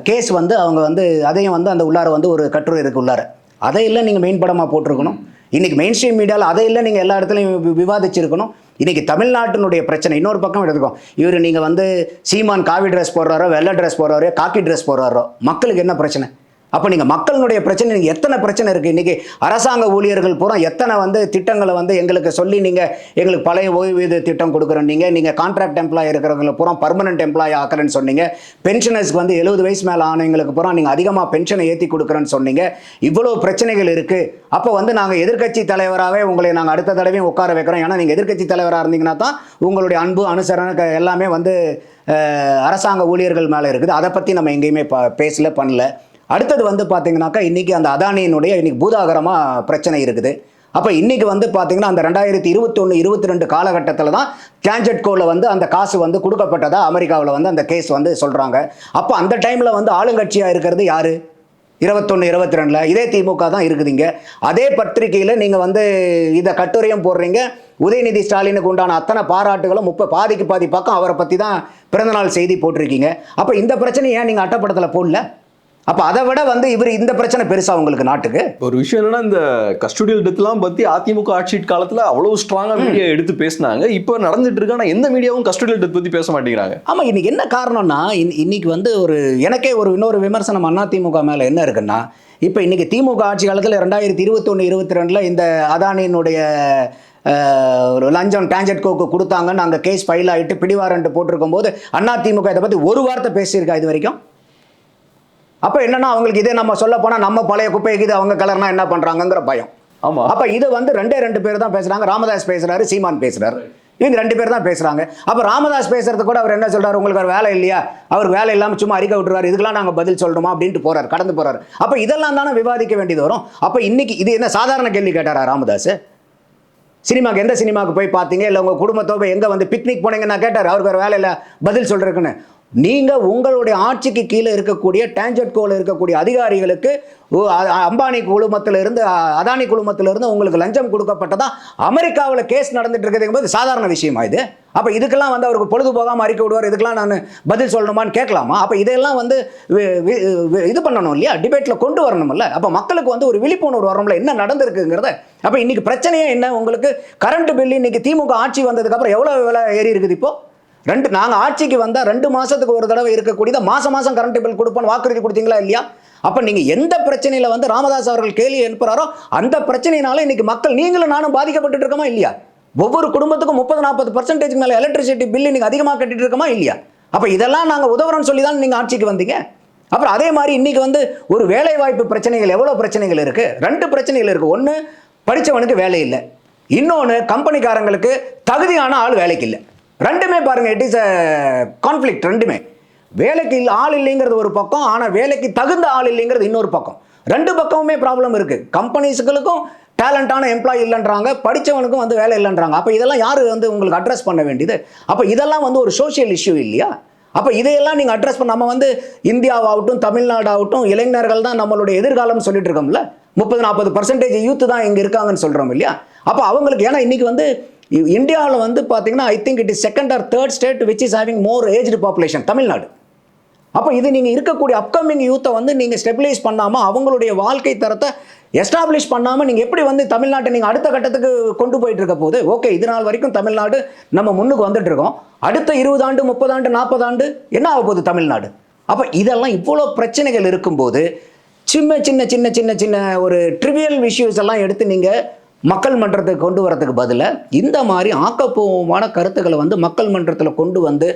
கேஸ் வந்து அவங்க வந்து அதையும் வந்து அந்த உள்ளார வந்து ஒரு கட்டுரை இருக்குது உள்ளார. அதையெல்லாம் நீங்கள் மெயின் படமாக போட்டிருக்கணும். இன்றைக்கி மெயின் ஸ்ட்ரீம் மீடியாவில் அதையெல்லாம் நீங்கள் எல்லா இடத்துலையும் விவாதிச்சிருக்கணும். இன்றைக்கி தமிழ்நாட்டினுடைய பிரச்சனை இன்னொரு பக்கம் எடுத்துக்கோம். இவர் நீங்கள் வந்து சீமான் காவி ட்ரெஸ் போடுறாரோ, வெள்ளை ட்ரெஸ் போடுறாரோ, காக்கி ட்ரெஸ் போடுறாரோ, மக்களுக்கு என்ன பிரச்சனை? அப்போ நீங்கள் மக்களுடைய பிரச்சனை, நீங்கள் எத்தனை பிரச்சனை இருக்குது இன்றைக்கி? அரசாங்க ஊழியர்கள் பூரா எத்தனை வந்து திட்டங்களை வந்து எங்களுக்கு சொல்லி நீங்கள் எங்களுக்கு பழைய ஓய்வூதிய திட்டம் கொடுக்குறோம், நீங்கள் கான்ட்ராக்ட் எம்ப்ளாய் இருக்கிறவங்களை பூரா பர்மனெண்ட் எம்ப்ளாய் ஆக்குறேன்னு சொன்னீங்க. பென்ஷனர்ஸ்க்கு வந்து 70 வயசு மேலே ஆனவங்களுக்கு பூரா நீங்கள் அதிகமாக பென்ஷனை ஏற்றி கொடுக்குறேன்னு சொன்னீங்க. இவ்வளோ பிரச்சனைகள் இருக்குது. அப்போ வந்து நாங்கள் எதிர்க்கட்சி தலைவராகவே உங்களை நாங்கள் அடுத்த தடவையும் உட்கார வைக்கிறோம். ஏன்னா நீங்கள் எதிர்க்கட்சி தலைவராக இருந்தீங்கன்னா தான் உங்களுடைய அன்பு அனுசரணை எல்லாமே வந்து அரசாங்க ஊழியர்கள் மேலே இருக்குது. அதை பற்றி நம்ம எங்கேயுமே பேசல பண்ணல. அடுத்தது வந்து பார்த்தீங்கன்னாக்கா இன்றைக்கி அந்த அதானியினுடைய இன்றைக்கி பூதாகரமாக பிரச்சனை இருக்குது. அப்போ இன்றைக்கி வந்து பார்த்தீங்கன்னா அந்த 2021-22 காலகட்டத்தில் தான் டிரான்ஜெட்கோவில் வந்து அந்த காசு வந்து கொடுக்கப்பட்டதா அமெரிக்காவில் வந்து அந்த கேஸ் வந்து சொல்கிறாங்க. அப்போ அந்த டைமில் வந்து ஆளுங்கட்சியாக இருக்கிறது யார்? 21-22 இதே திமுக தான் இருக்குதுங்க. அதே பத்திரிகையில் நீங்கள் வந்து இதை கட்டுரையும் போடுறீங்க. உதயநிதி ஸ்டாலினுக்கு உண்டான அத்தனை பாராட்டுகளும் பாதிக்கு பாதி பக்கம் அவரை பற்றி தான் பிறந்தநாள் செய்தி போட்டிருக்கீங்க. அப்போ இந்த பிரச்சனையை ஏன் நீங்கள் அட்டப்படத்தில் போடல? அப்போ அதை விட வந்து இவர் இந்த பிரச்சனை பெருசா உங்களுக்கு நாட்டுக்கு? ஒரு விஷயம் என்னன்னா, இந்த கஸ்டோடியல் டெத்லாம் பற்றி அதிமுக ஆட்சி காலத்தில் அவ்வளோ ஸ்ட்ராங்காக மீடியா எடுத்து பேசினாங்க. இப்போ நடந்துட்டு இருக்கு. ஆனால் எந்த மீடியாவும் கஸ்டோடியல் டெத் பற்றி பேச மாட்டேங்கிறாங்க. ஆமாம், இன்னைக்கு என்ன காரணம்னா, இன்னைக்கு வந்து எனக்கே இன்னொரு விமர்சனம் அதிமுக மேலே என்ன இருக்குன்னா, இப்போ இன்னைக்கு திமுக ஆட்சி காலத்தில் 2021-22 இந்த அதானியினுடைய ஒரு லஞ்சம் டிரான்ஜெட்கோக்கு கொடுத்தாங்கன்னு அங்கே கேஸ் ஃபைல் ஆகிட்டு பிடிவாரண்ட் போட்டிருக்கும் போது அதிமுக இதை பற்றி ஒரு வார்த்தை பேசியிருக்கா இது வரைக்கும்? அப்போ என்னன்னா, அவங்களுக்கு இதே நம்ம சொல்ல போனால் நம்ம பழைய குப்பைக்கு இது அவங்க கலர்னா என்ன பண்ணுறாங்கங்கிற பயம். ஆமாம். அப்போ இது வந்து 2 பேர் தான் பேசுகிறாங்க. ராமதாஸ் பேசுகிறாரு, சீமான் பேசுகிறாரு. இவங்க 2 பேர் தான் பேசுகிறாங்க. அப்போ ராமதாஸ் பேசுறது கூட அவர் என்ன சொல்கிறார்? உங்களுக்கு ஒரு வேலை இல்லையா? அவருக்கு வேலை இல்லாமல் சும்மா அறிக்கை விட்டுருவார். இதுக்கெல்லாம் நாங்கள் பதில் சொல்லணுமா அப்படின்ட்டு போகிறார், கடந்து போகிறார். அப்போ இதெல்லாம் தானே விவாதிக்க வேண்டியது வரும். அப்போ இன்னைக்கு இது என்ன சாதாரண கேள்வி கேட்டாரா ராமதாஸ்? சினிமாக்கு எந்த சினிமாவுக்கு போய் பார்த்தீங்க, இல்லை உங்கள் குடும்பத்தோட எங்கே வந்து பிக்னிக் போனீங்கன்னா கேட்டார். அவருக்கு ஒரு வேலை இல்லை பதில் சொல்கிறதுக்குன்னு. நீங்கள் உங்களுடைய ஆட்சிக்கு கீழே இருக்கக்கூடிய டிரான்ஜெட்கோவில் இருக்கக்கூடிய அதிகாரிகளுக்கு அம்பானி குழுமத்திலிருந்து அதானி குழுமத்திலிருந்து உங்களுக்கு லஞ்சம் கொடுக்கப்பட்டதா அமெரிக்காவில் கேஸ் நடந்துட்டு இருக்குதுங்கும்போது சாதாரண விஷயமா இது? அப்போ இதுக்கெல்லாம் வந்து அவருக்கு பொழுது போகாமல் அறிக்கை விடுவார், இதுக்கெல்லாம் நான் பதில் சொல்லணுமான்னு கேட்கலாமா? அப்போ இதெல்லாம் வந்து இது பண்ணணும் இல்லையா, டிபேட்டில் கொண்டு வரணும்ல. அப்போ மக்களுக்கு வந்து ஒரு விழிப்புணர்வு வரணும்ல என்ன நடந்திருக்குங்கிறத. அப்போ இன்னைக்கு பிரச்சனையே என்ன உங்களுக்கு? கரண்ட் பில் இன்னைக்கு திமுக ஆட்சி வந்ததுக்கப்புறம் எவ்வளோ விலை ஏறி இருக்குது? இப்போ நாங்கள் ஆட்சிக்கு வந்தால் 2 மாதத்துக்கு ஒரு தடவை இருக்கக்கூடியதை மாதம் கரண்ட் பில் கொடுப்போன்னு வாக்குறுதி கொடுத்தீங்களா இல்லையா? அப்போ நீங்கள் எந்த பிரச்சனையில் வந்து ராமதாஸ் அவர்கள் கேள்வி எழுப்புறாரோ அந்த பிரச்சனையினால இன்னைக்கு மக்கள் நீங்களும் நானும் பாதிக்கப்பட்டு இருக்கோமா இல்லையா? ஒவ்வொரு குடும்பத்துக்கும் 30-40% மேலே எலக்ட்ரிசிட்டி பில் இன்னைக்கு அதிகமாக கட்டிட்டு இருக்கோமா இல்லையா? அப்போ இதெல்லாம் நாங்கள் உதவுறோன்னு சொல்லி தான் நீங்கள் ஆட்சிக்கு வந்தீங்க. அப்புறம் அதே மாதிரி இன்னைக்கு வந்து ஒரு வேலை வாய்ப்பு பிரச்சனைகள் எவ்வளோ பிரச்சனைகள் இருக்குது? 2 பிரச்சனைகள் இருக்குது. ஒன்று, படித்தவனுக்கு வேலை இல்லை. இன்னொன்று, கம்பெனிக்காரங்களுக்கு தகுதியான ஆள் வேலைக்கு இல்லை. ரெண்டுமே பாருங்க, இட் இஸ் கான்ஃப்ளிக்ட். ரெண்டுமே வேலைக்கு ஆள் இல்லைங்கிறது ஒரு பக்கம், ஆனால் வேலைக்கு தகுந்த ஆள் இல்லைங்கிறது இன்னொரு பக்கம். 2 பக்கமுமே ப்ராப்ளம் இருக்கு. கம்பெனிஸுகளுக்கும் டேலண்டான எம்ப்ளாயி இல்லைன்றாங்க, படித்தவனுக்கும் வந்து வேலை இல்லைன்றாங்க. அப்போ இதெல்லாம் யார் வந்து உங்களுக்கு அட்ரஸ் பண்ண வேண்டியது? அப்போ இதெல்லாம் வந்து ஒரு சோஷியல் இஷ்யூ இல்லையா? அப்போ இதையெல்லாம் நீங்கள் அட்ரஸ் பண்ண, நம்ம வந்து இந்தியாவாகட்டும் தமிழ்நாடாகட்டும் இளைஞர்கள் தான் நம்மளுடைய எதிர்காலம் சொல்லிட்டு இருக்கோம்ல. 30-40% யூத்து தான் இங்கே இருக்காங்கன்னு சொல்கிறோம் இல்லையா? அப்போ அவங்களுக்கு, ஏன்னா இன்னைக்கு வந்து இந்தியாவில் வந்து பார்த்தீங்கன்னா I think it is 2nd or 3rd state which is having more aged population, Tamil Nadu. அப்போ இது நீங்கள் இருக்கக்கூடிய அப்கமிங் யூத்தை வந்து நீங்கள் ஸ்டெபிலைஸ் பண்ணாமல், அவங்களுடைய வாழ்க்கை தரத்தை எஸ்டாப்ளிஷ் பண்ணாமல் நீங்கள் எப்படி வந்து தமிழ்நாட்டை நீங்கள் அடுத்த கட்டத்துக்கு கொண்டு போயிட்டு இருக்க போது? ஓகே, இது நாள் வரைக்கும் தமிழ்நாடு நம்ம முன்னுக்கு வந்துட்டு இருக்கோம். அடுத்த 20 ஆண்டு 30 ஆண்டு 40 ஆண்டு என்ன ஆக போகுது தமிழ்நாடு? அப்போ இதெல்லாம் இவ்வளோ பிரச்சனைகள் இருக்கும்போது சின்ன சின்ன சின்ன சின்ன சின்ன ஒரு ட்ரிவியல் இஷ்யூஸ் எல்லாம் எடுத்து நீங்கள் மக்கள் மன்றத்துக்கு கொண்டு வரதுக்கு பதிலாக இந்த மாதிரி ஆக்கப்பூர்வமான கருத்துக்களை வந்து மக்கள் மன்றத்தில் கொண்டு வந்து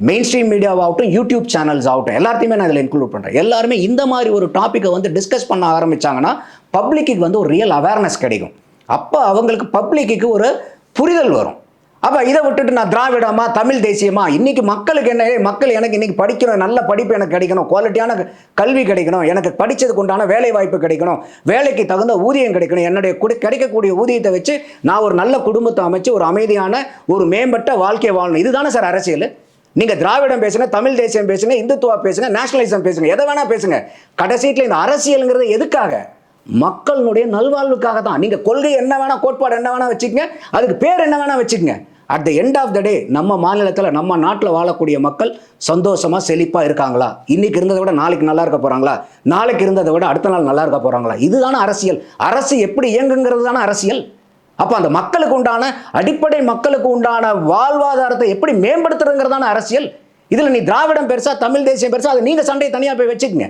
மெயின் ஸ்ட்ரீம் மீடியாவாகட்டும் யூடியூப் சேனல்ஸ் ஆகட்டும் எல்லாத்தையுமே நான் இதில் இன்க்ளூட் பண்ணுறேன். எல்லாருமே இந்த மாதிரி ஒரு டாப்பிக்கை வந்து டிஸ்கஸ் பண்ண ஆரம்பித்தாங்கன்னா பப்ளிக்கு வந்து ஒரு ரியல் அவேர்னஸ் கிடைக்கும். அப்போ அவங்களுக்கு பப்ளிக்கு ஒரு புரிதல் வரும். அப்போ இதை விட்டுட்டு நான் திராவிடமா தமிழ் தேசியமா, இன்றைக்கி மக்களுக்கு என்ன, மக்கள் எனக்கு இன்றைக்கி படிக்கணும், நல்ல படிப்பு எனக்கு கிடைக்கணும், குவாலிட்டியான கல்வி கிடைக்கணும், எனக்கு படித்ததுக்கு உண்டான வேலை வாய்ப்பு கிடைக்கணும், வேலைக்கு தகுந்த ஊதியம் கிடைக்கணும், என்னுடைய கிடைக்கக்கூடிய ஊதியத்தை வச்சு நான் ஒரு நல்ல குடும்பத்தை அமைச்சு ஒரு அமைதியான ஒரு மேம்பட்ட வாழ்க்கையை வாழணும். இதுதானே சார் அரசியல். நீங்கள் திராவிடம் பேசுங்க, தமிழ் தேசியம் பேசுங்க, இந்துத்துவா பேசுங்க, நேஷனலிசம் பேசுங்க, எதை வேணால் பேசுங்க. கடைசீட்டில் இந்த அரசியலுங்கிறது எதுக்காக? மக்களுடைய நல்வாழ்வுக்காக தான். நீங்கள் கொள்கை என்ன வேணால், கோட்பாடு என்ன வேணால் வச்சுக்கங்க, அதுக்கு பேர் என்ன வேணால் வச்சுக்கங்க. At the end of the day நம்ம மாநிலத்தில் நம்ம நாட்டில் வாழக்கூடிய மக்கள் சந்தோஷமாக செழிப்பாக இருக்காங்களா? இன்றைக்கி இருந்ததை விட நாளைக்கு நல்லா இருக்க போகிறாங்களா? நாளைக்கு இருந்ததை விட அடுத்த நாள் நல்லா இருக்க போகிறாங்களா? இதுதானே அரசியல். அரசு எப்படி இயங்குங்கிறது தானே அரசியல். அப்போ அந்த மக்களுக்கு உண்டான அடிப்படை, மக்களுக்கு உண்டான வாழ்வாதாரத்தை எப்படி மேம்படுத்துறதுங்கிறதான அரசியல். இதில் நீ திராவிடம் பெருசா தமிழ் தேசியம் பெருசா, அது நீங்கள் சண்டையை தனியாக போய் வச்சுக்கங்க.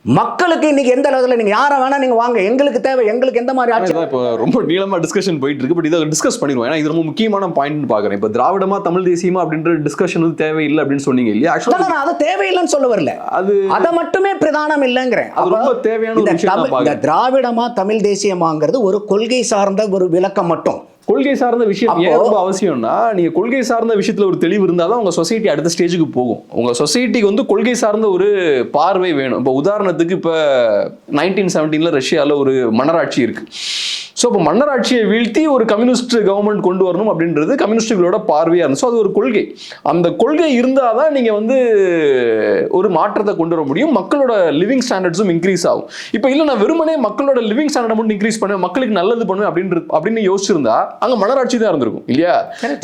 மக்களுக்கு இன்னைக்கு எந்த அளவுல நீங்க யாரை வேணா நீங்க வாங்க, எங்களுக்கு தேவை, எங்களுக்கு எந்த மாதிரி ஆட்சி. இப்போ ரொம்ப நீளமா டிஸ்கஷன் போயிட்டு இருக்கு. பட் இதை டிஸ்கஸ் பண்ணிடுவோம். ஏன்னா இது ரொம்ப முக்கியமான பாயிண்ட் பாக்குறேன். இப்போ திராவிடமா தமிழ் தேசியமா அப்படின்ற டிஸ்கஷன் வந்து தேவையில்லை அப்படின்னு சொன்னீங்க இல்லையா? ஆக்சுவலா அது தேவையில்லைன்னு சொல்ல வரல, அது அதை மட்டுமே பிரதானம் இல்லைங்கிறேன். அது ரொம்ப தேவையான ஒரு விஷயம். இந்த திராவிடமா தமிழ் தேசியமாங்கிறது ஒரு கொள்கை சார்ந்த ஒரு விளக்கம் மட்டும். கொள்கை சார்ந்த விஷயம் ஏன் ரொம்ப அவசியம்னா, நீங்க கொள்கை சார்ந்த விஷயத்துல ஒரு தெளிவு இருந்தாதான் உங்க சொசைட்டி அடுத்த ஸ்டேஜுக்கு போகும். உங்க சொசைட்டிக்கு வந்து கொள்கை சார்ந்த ஒரு பார்வை வேணும். இப்போ உதாரணத்துக்கு இப்போ 1917 ரஷ்யாவில் ஒரு மன்னராட்சி இருக்கு. ஸோ இப்போ மன்னராட்சியை வீழ்த்தி ஒரு கம்யூனிஸ்ட் கவர்மெண்ட் கொண்டு வரணும் அப்படின்றது கம்யூனிஸ்டுகளோட பார்வையாக இருந்துச்சு. அது ஒரு கொள்கை. அந்த கொள்கை இருந்தால் தான் நீங்கள் வந்து ஒரு மாற்றத்தை கொண்டு வர முடியும். மக்களோட லிவிங் ஸ்டாண்டர்ட்ஸும் இன்க்ரீஸ் ஆகும். இப்போ இல்லை நான் வெறுமனே மக்களோட லிவிங் ஸ்டாண்டர்டை மட்டும் இன்க்ரீஸ் பண்ணுவேன், மக்களுக்கு நல்லது பண்ணுவேன் அப்படின்னு யோசிச்சிருந்தா அங்கே மன்னராட்சி தான் இருந்திருக்கும் இல்லையா?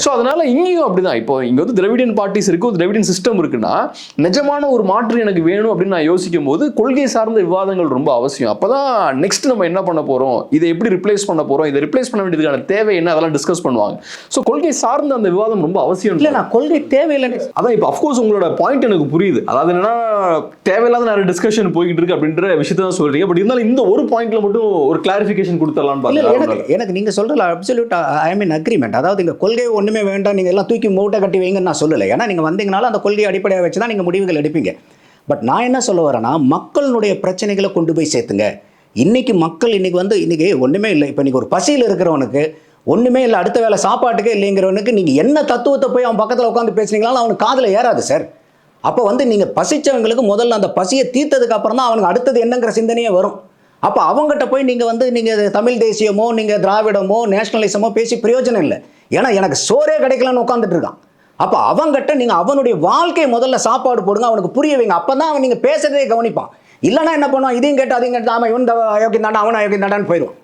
ஸோ அதனால இங்கேயும் அப்படிதான். இப்போ இங்கே வந்து திராவிடியன் பார்ட்டிஸ் இருக்கு, திராவிடியன் சிஸ்டம் இருக்குன்னா நிஜமான ஒரு மாற்று எனக்கு வேணும் அப்படின்னு நான் யோசிக்கும் போது கொள்கை சார்ந்த விவாதங்கள் ரொம்ப அவசியம். அப்போதான் நெக்ஸ்ட் நம்ம என்ன பண்ண போகிறோம், இதை எப்படி ரிப்ளேஸ் பண்ண போறோம், இதை ரிப்ளேஸ் பண்ண வேண்டியதுக்கான தேவை என்ன, அதெல்லாம் டிஸ்கஸ் பண்ணுவாங்க. சோ கொள்கை சார்ந்த அந்த விவாதம் ரொம்ப அவசியம். இல்ல நான் கொள்கை தேவையில்லை அதான் இப்போ அஃப்கோர்ஸ் உங்களோட பாயிண்ட் எனக்கு புரியுது. அதாவது என்னன்னா தேவையில்லாத நிறைய டிஸ்கஷன் போயிட்டு இருக்கு அப்படின்ற விஷயத்தை தான் சொல்றீங்க. பட் இருந்தாலும் இந்த ஒரு பாயிண்ட்ல மட்டும் ஒரு கிளாரிஃபிகேஷன் கொடுத்துடலாம்னு பாருங்க. எனக்கு நீங்க சொல்றதுல அப்சல்யூட் ஐ மீன் அக்ரிமெண்ட். அதாவது இந்த கொள்கை ஒண்ணுமே வேண்டாம், நீங்க எல்லாம் தூக்கி மூட்டை கட்டி வைங்கன்னு நான் சொல்லலை. ஏன்னா நீங்க வந்தீங்கனாலும் அந்த கொள்கையை அடிப்படையாக வச்சு தான் நீங்க முடிவுகள் எடுப்பீங்க. பட் நான் என்ன சொல்ல வரேன்னா, மக்களுடைய பிரச்சனைகளை கொண்டு போய் சேர்த்துங்க. இன்னைக்கு மக்கள் இன்னைக்கு ஒன்றுமே இல்லை. இப்போ நீங்கள் ஒரு பசியில் இருக்கிறவனுக்கு ஒன்றுமே இல்லை, அடுத்த வேலை சாப்பாட்டுக்கே இல்லைங்கிறவனுக்கு நீங்கள் என்ன தத்துவத்தை போய் அவன் பக்கத்தில் உட்காந்து பேசுனீங்களாலும் அவனுக்கு காதில் ஏறாது சார். அப்போ நீங்கள் பசிச்சவங்களுக்கு முதல்ல அந்த பசியை தீர்த்ததுக்கு அப்புறம் தான் அவனுக்கு அடுத்தது என்னங்கிற சிந்தனையே வரும். அப்போ அவங்ககிட்ட போய் நீங்கள் தமிழ் தேசியமோ நீங்கள் திராவிடமோ நேஷனலிசமோ பேசி பிரயோஜனம் இல்லை. ஏன்னா எனக்கு சோறே கிடைக்கலன்னு உட்காந்துட்டு இருக்கான். அப்போ அவங்ககிட்ட நீங்கள் அவனுடைய வாழ்க்கையை முதல்ல சாப்பாடு போடுங்க, அவனுக்கு புரிய வைங்க. அப்போ தான் அவன் நீங்கள் பேசுறதே கவனிப்பான். இல்லைனா என்ன பண்ணுவான், இதையும் கேட்டு அதையும் கேட்டு அவன் இவன் அயோக்கியம் தாண்டா அவன் அயோக்கியம் தாண்டான்னு போயிடுவான்.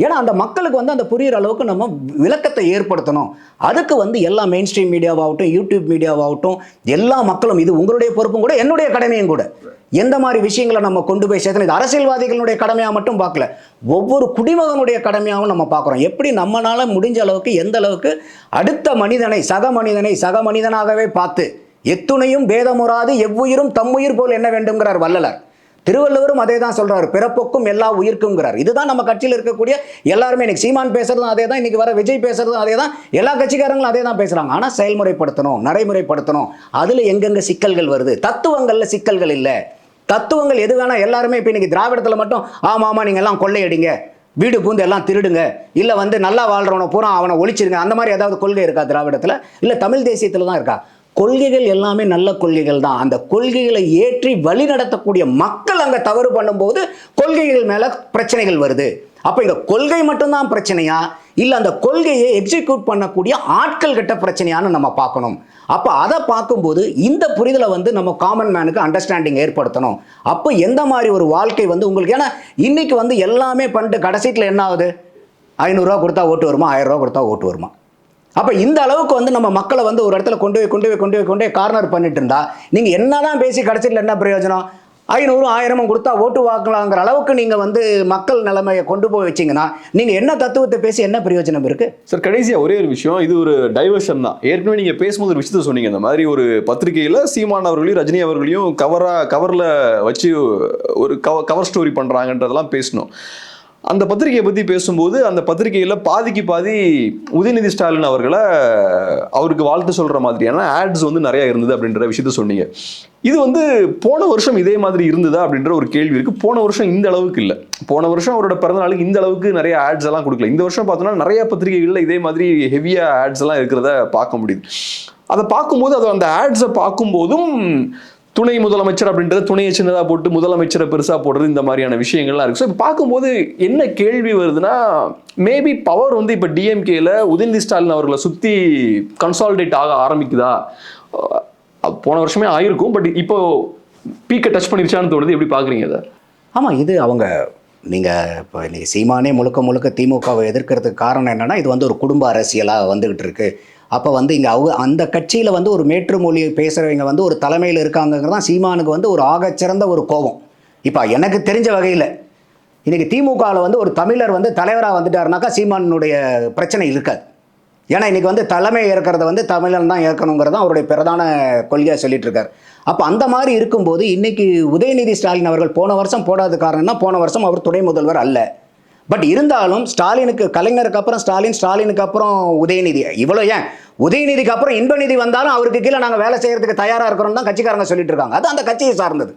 ஏன்னா அந்த மக்களுக்கு அந்த புரியுற அளவுக்கு நம்ம விளக்கத்தை ஏற்படுத்தணும். அதுக்கு எல்லா மெயின் ஸ்ட்ரீம் மீடியாவாகட்டும், யூடியூப் மீடியாவாகட்டும், எல்லா மக்களும், இது உங்களுடைய பொறுப்பும் கூட என்னுடைய கடமையும் கூட, எந்த மாதிரி விஷயங்களை நம்ம கொண்டு போய் சேர்த்தணும். இது அரசியல்வாதிகளுடைய கடமையாக மட்டும் பார்க்கல, ஒவ்வொரு குடிமகனுடைய கடமையாகவும் நம்ம பார்க்குறோம். எப்படி நம்மளால முடிஞ்ச அளவுக்கு எந்த அளவுக்கு அடுத்த மனிதனை சக மனிதனாகவே பார்த்து எத்துணையும் பேதமுறாது எவ்வுயிரும் தம்முயிர் போல் என்ன வேண்டும்ங்கிறார் வள்ளலார். திருவள்ளுவரும் அதே தான் சொல்றாரு, பிறப்புக்கும் எல்லா உயிர்க்கும்ங்கிறார். இதுதான் நம்ம கட்சியில் இருக்கக்கூடிய எல்லாருமே. இன்னைக்கு சீமான் பேசுறதும் அதே தான், இன்னைக்கு வர விஜய் பேசுறதும் அதே தான், எல்லா கட்சிக்காரங்களும் அதே தான் பேசுறாங்க. ஆனால் செயல்முறைப்படுத்தணும், நடைமுறைப்படுத்தணும். அதில் எங்கெங்க சிக்கல்கள் வருது, தத்துவங்களில் சிக்கல்கள் இல்லை. தத்துவங்கள் எது வேணா எல்லாருமே இப்போ இன்னைக்கு திராவிடத்தில் மட்டும் ஆமாம் நீங்கள் எல்லாம் கொள்ளையடிங்க, வீடு பூந்து எல்லாம் திருடுங்க, இல்லை நல்லா வாழ்றவனை பூரா அவனை ஒழிச்சிருங்க, அந்த மாதிரி ஏதாவது கொள்கை இருக்கா திராவிடத்தில்? இல்லை தமிழ் தேசியத்தில் தான் இருக்கா? கொள்கைகள் எல்லாமே நல்ல கொள்கைகள் தான். அந்த கொள்கைகளை ஏற்றி வழி நடத்தக்கூடிய மக்கள் அங்கே தவறு பண்ணும்போது கொள்கைகள் மேலே பிரச்சனைகள் வருது. அப்போ இந்த கொள்கை மட்டும்தான் பிரச்சனையா, இல்லை அந்த கொள்கையை எக்ஸிக்யூட் பண்ணக்கூடிய ஆட்கள் கிட்ட பிரச்சனையான்னு நம்ம பார்க்கணும். அப்போ அதை பார்க்கும்போது இந்த புரிதலை நம்ம காமன் மேனுக்கு அண்டர்ஸ்டாண்டிங் ஏற்படுத்தணும். அப்போ எந்த மாதிரி ஒரு வாழ்க்கை உங்களுக்கு, ஏன்னா இன்னைக்கு எல்லாமே பண்ணிட்டு கடைசீட்டில் என்ன ஆகுது, 500 ரூபா கொடுத்தா ஓட்டு வருமா, 1000 ரூபா கொடுத்தா ஓட்டு வருமா? அப்போ இந்த அளவுக்கு நம்ம மக்களை ஒரு இடத்துல கொண்டு போய் கார்னர் பண்ணிட்டு இருந்தா நீங்கள் என்னதான் பேசி கடைசியில் என்ன பிரயோஜனம்? 500 1000 கொடுத்தா ஓட்டு வாங்கலாங்கிற அளவுக்கு நீங்கள் மக்கள் நிலைமையை கொண்டு போய் வச்சிங்கன்னா நீங்கள் என்ன தத்துவத்தை பேசி என்ன பிரயோஜனம் இருக்கு சார்? கடைசியாக ஒரே ஒரு விஷயம், இது ஒரு டைவர்ஷன் தான். ஏற்கனவே நீங்கள் பேசும்போது ஒரு விஷயத்த சொன்னீங்க, இந்த மாதிரி ஒரு பத்திரிகையில் சீமான் அவர்களையும் ரஜினி அவர்களையும் கவரில் வச்சு ஒரு கவர் ஸ்டோரி பண்ணுறாங்கன்றதெல்லாம் பேசணும். அந்த பத்திரிகையை பற்றி பேசும்போது அந்த பத்திரிகையில் பாதிக்கு பாதி உதயநிதி ஸ்டாலின் அவர்களை அவருக்கு வாழ்த்து சொல்கிற மாதிரியான ஆட்ஸ் நிறையா இருந்தது அப்படின்ற விஷயத்த சொன்னீங்க. இது போன வருஷம் இதே மாதிரி இருந்ததா அப்படின்ற ஒரு கேள்வி இருக்குது. போன வருஷம் இந்த அளவுக்கு இல்லை. போன வருஷம் அவரோட பிறந்தநாளுக்கு இந்த அளவுக்கு நிறைய ஆட்ஸ் எல்லாம் கொடுக்கல. இந்த வருஷம் பார்த்தோன்னா நிறைய பத்திரிகைகளில் இதே மாதிரி ஹெவியாக ஆட்ஸ் எல்லாம் இருக்கிறத பார்க்க முடியுது. அதை பார்க்கும்போது அந்த ஆட்ஸை பார்க்கும்போதும் துணை முதலமைச்சர் அப்படின்றத துணையை சின்னதாக போட்டு முதலமைச்சரை பெருசாக போடுறது, இந்த மாதிரியான விஷயங்கள்லாம் இருக்குது. ஸோ இப்போ பார்க்கும்போது என்ன கேள்வி வருதுன்னா, மேபி பவர் இப்போ டிஎம்கேல உதயநிதி ஸ்டாலின் அவர்களை சுற்றி கன்சாலிடேட் ஆக ஆரம்பிக்குதா? போன வருஷமே ஆயிருக்கும், பட் இப்போ பீக்கை டச் பண்ணிருச்சான்னு தோணுது. எப்படி பார்க்குறீங்க அதை? ஆமாம், இது நீங்கள் இப்போ இன்னைக்கு சீமானே முழுக்க திமுகவை எதிர்க்கிறதுக்கு காரணம் என்னென்னா, இது ஒரு குடும்ப அரசியலாக வந்துக்கிட்டு இருக்கு. அப்போ இங்கே அந்த கட்சியில் ஒரு மேற்று மொழியை பேசுகிறவங்க ஒரு தலைமையில் இருக்காங்கிறது தான் சீமானுக்கு ஒரு ஆகச்சிறந்த ஒரு கோபம். இப்போ எனக்கு தெரிஞ்ச வகையில் இன்றைக்கி திமுகவில் ஒரு தமிழர் தலைவராக வந்துட்டாருனாக்கா சீமானுடைய பிரச்சனை இருக்காது. ஏன்னா இன்றைக்கி தலைமை ஏற்கிறத தமிழன் தான் ஏற்கணுங்கிறது தான் அவருடைய பிரதான கொள்கையாக சொல்லிட்டு இருக்கார். அப்போ அந்த மாதிரி இருக்கும்போது இன்னைக்கு உதயநிதி ஸ்டாலின் அவர்கள் போன வருஷம் போடாத காரணம்னா போன வருஷம் அவர் துணை முதல்வர் அல்ல. பட் இருந்தாலும் ஸ்டாலினுக்கு, கலைஞருக்கு அப்புறம் ஸ்டாலின், ஸ்டாலினுக்கு அப்புறம் உதயநிதி, இவ்வளோ ஏன் உதயநிதிக்கு அப்புறம் இன்பநிதி வந்தாலும் அவருக்கு கீழே நாங்கள் வேலை செய்யறதுக்கு தயாராக இருக்கிறோம் தான் கட்சிக்காரங்க சொல்லிட்டு இருக்காங்க. அது அந்த கட்சியை சார்ந்தது.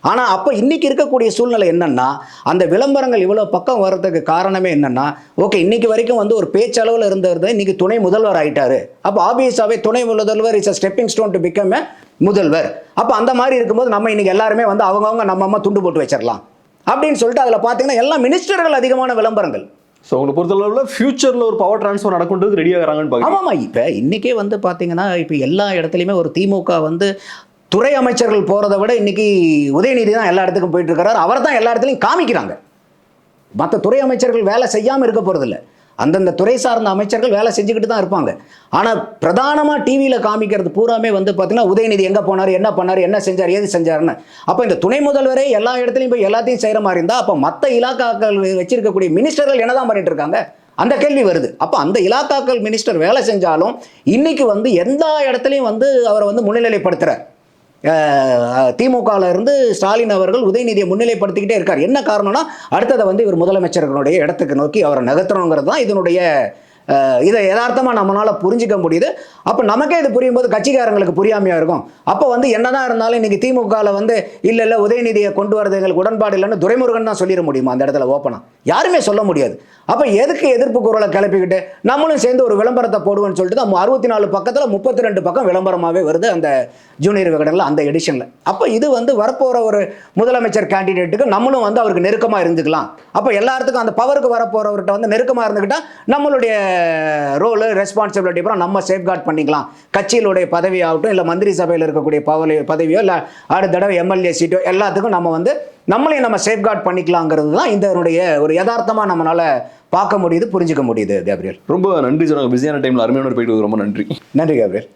ஆனால் அப்போ இன்னைக்கு இருக்கக்கூடிய சூழ்நிலை என்னன்னா, அந்த விளம்பரங்கள் இவ்வளோ பக்கம் வர்றதுக்கு காரணமே என்னன்னா, ஓகே இன்னைக்கு வரைக்கும் வந்து ஒரு பேச்சளவில் இருந்தது இன்னைக்கு துணை முதல்வர் ஆயிட்டாரு. அப்போ ஆப்வியஸாகவே துணை முதல்வர் is a stepping stone to become எ முதல்வர். அப்போ அந்த மாதிரி இருக்கும்போது நம்ம இன்னைக்கு எல்லாருமே வந்து அவங்கவுங்க நம்ம அம்மா துண்டு போட்டு வச்சிடலாம் அப்படின்னு சொல்லிட்டு அதில் பார்த்தீங்கன்னா எல்லா மினிஸ்டர்கள் அதிகமான விளம்பரங்கள். ஸோ உங்களை பொறுத்தளவில் ஃபியூச்சரில் ஒரு பவர் ட்ரான்ஸ்ஃபர் நடக்குன்றது ரெடி ஆகிறாங்கன்னு பார்க்கலாம். ஆமாம், இப்போ இன்றைக்கே வந்து பார்த்தீங்கன்னா இப்போ எல்லா இடத்துலையுமே ஒரு திமுக வந்து துறை அமைச்சர்கள் போகிறத விட இன்னைக்கு உதயநிதி தான் எல்லா இடத்துக்கும் போயிட்டு இருக்கிறார். அவர் தான் எல்லா இடத்துலையும் காமிக்கிறாங்க. மற்ற துறை அமைச்சர்கள் வேலை செய்யாமல் இருக்க போகிறதில்ல. அந்தந்த துறை சார்ந்த அமைச்சர்கள் வேலை செஞ்சுக்கிட்டு தான் இருப்பாங்க. ஆனால் பிரதானமாக டிவியில் காமிக்கிறது பூராமே வந்து பார்த்தீங்கன்னா உதயநிதி எங்கே போனார், என்ன பண்ணார், என்ன செஞ்சார், ஏது செஞ்சாருன்னு. அப்போ இந்த துணை முதல்வரே எல்லா இடத்துலையும் போய் எல்லாத்தையும் செய்கிற மாதிரி இருந்தால் அப்போ மற்ற இலாக்காக்கள் வச்சிருக்கக்கூடிய மினிஸ்டர்கள் என்ன தான் பண்ணிட்டு இருக்காங்க, அந்த கேள்வி வருது. அப்போ அந்த இலாக்காக்கள் மினிஸ்டர் வேலை செஞ்சாலும் இன்னைக்கு வந்து எந்த இடத்துலையும் வந்து அவரை வந்து முன்னிலைப்படுத்துகிறார். திமுகவில் இருந்து ஸ்டாலின் அவர்கள் உதயநிதியை முன்னிலைப்படுத்திக்கிட்டே இருக்கார். என்ன காரணம்னா அடுத்ததை வந்து இவர் முதலமைச்சர்களுடைய இடத்துக்கு நோக்கி அவரை நகர்த்தணுங்கிறது தான் இதனுடைய இதை யதார்த்தமாக நம்மளால் புரிஞ்சிக்க முடியுது. அப்போ நமக்கே இது புரியும் போது கட்சிக்காரங்களுக்கு புரியாமையாக இருக்கும். அப்போ வந்து என்னதான் இருந்தாலும் இன்றைக்கி திமுகவில் வந்து இல்லை உதயநிதியை கொண்டு வரது எங்களுக்கு உடன்பாடு இல்லைன்னு துரைமுருகன் தான் சொல்லிட முடியுமா அந்த இடத்துல ஓப்பனாக? யாருமே சொல்ல முடியாது. அப்போ எதுக்கு எதிர்ப்பு குரலை கிளப்பிக்கிட்டு நம்மளும் சேர்ந்து ஒரு விளம்பரத்தை போடுவோன்னு சொல்லிட்டு தான் 64 பக்கத்தில் 32 பக்கம் விளம்பரமாகவே வருது அந்த ஜூனியர் விகடனில் அந்த எடிஷனில். அப்போ இது வந்து வரப்போகிற ஒரு முதலமைச்சர் கேண்டிடேட்டுக்கு நம்மளும் வந்து அவருக்கு நெருக்கமாக இருந்துக்கலாம். அப்போ எல்லாத்துக்கும் அந்த பவருக்கு வரப்போகிறவர்கிட்ட வந்து நெருக்கமாக இருந்துக்கிட்டால் நம்மளுடைய ரோலு ரெஸ்பான்சிபிலிட்டி அப்புறம் நம்ம சேஃப்கார்ட் பண்ணிக்கலாம். கட்சியிலுடைய பதவி ஆகட்டும், இல்லை மந்திரி சபையில் இருக்கக்கூடிய பதவியோ, இல்லை அடுத்த தடவை எம்எல்ஏ சீட்டோ, எல்லாத்துக்கும் நம்ம வந்து நம்மளையும் நம்ம சேஃப்கார்ட் பண்ணிக்கலாங்கிறது தான் இதனுடைய ஒரு யதார்த்தமாக நம்மளால் பார்க்க முடியுது, புரிஞ்சுக்க முடியுது. கேப்ரியல், ரொம்ப நன்றி சார். பிஸியான டைமில் அருமையான போயிட்டு ரொம்ப நன்றி. நன்றி கேப்ரியல்.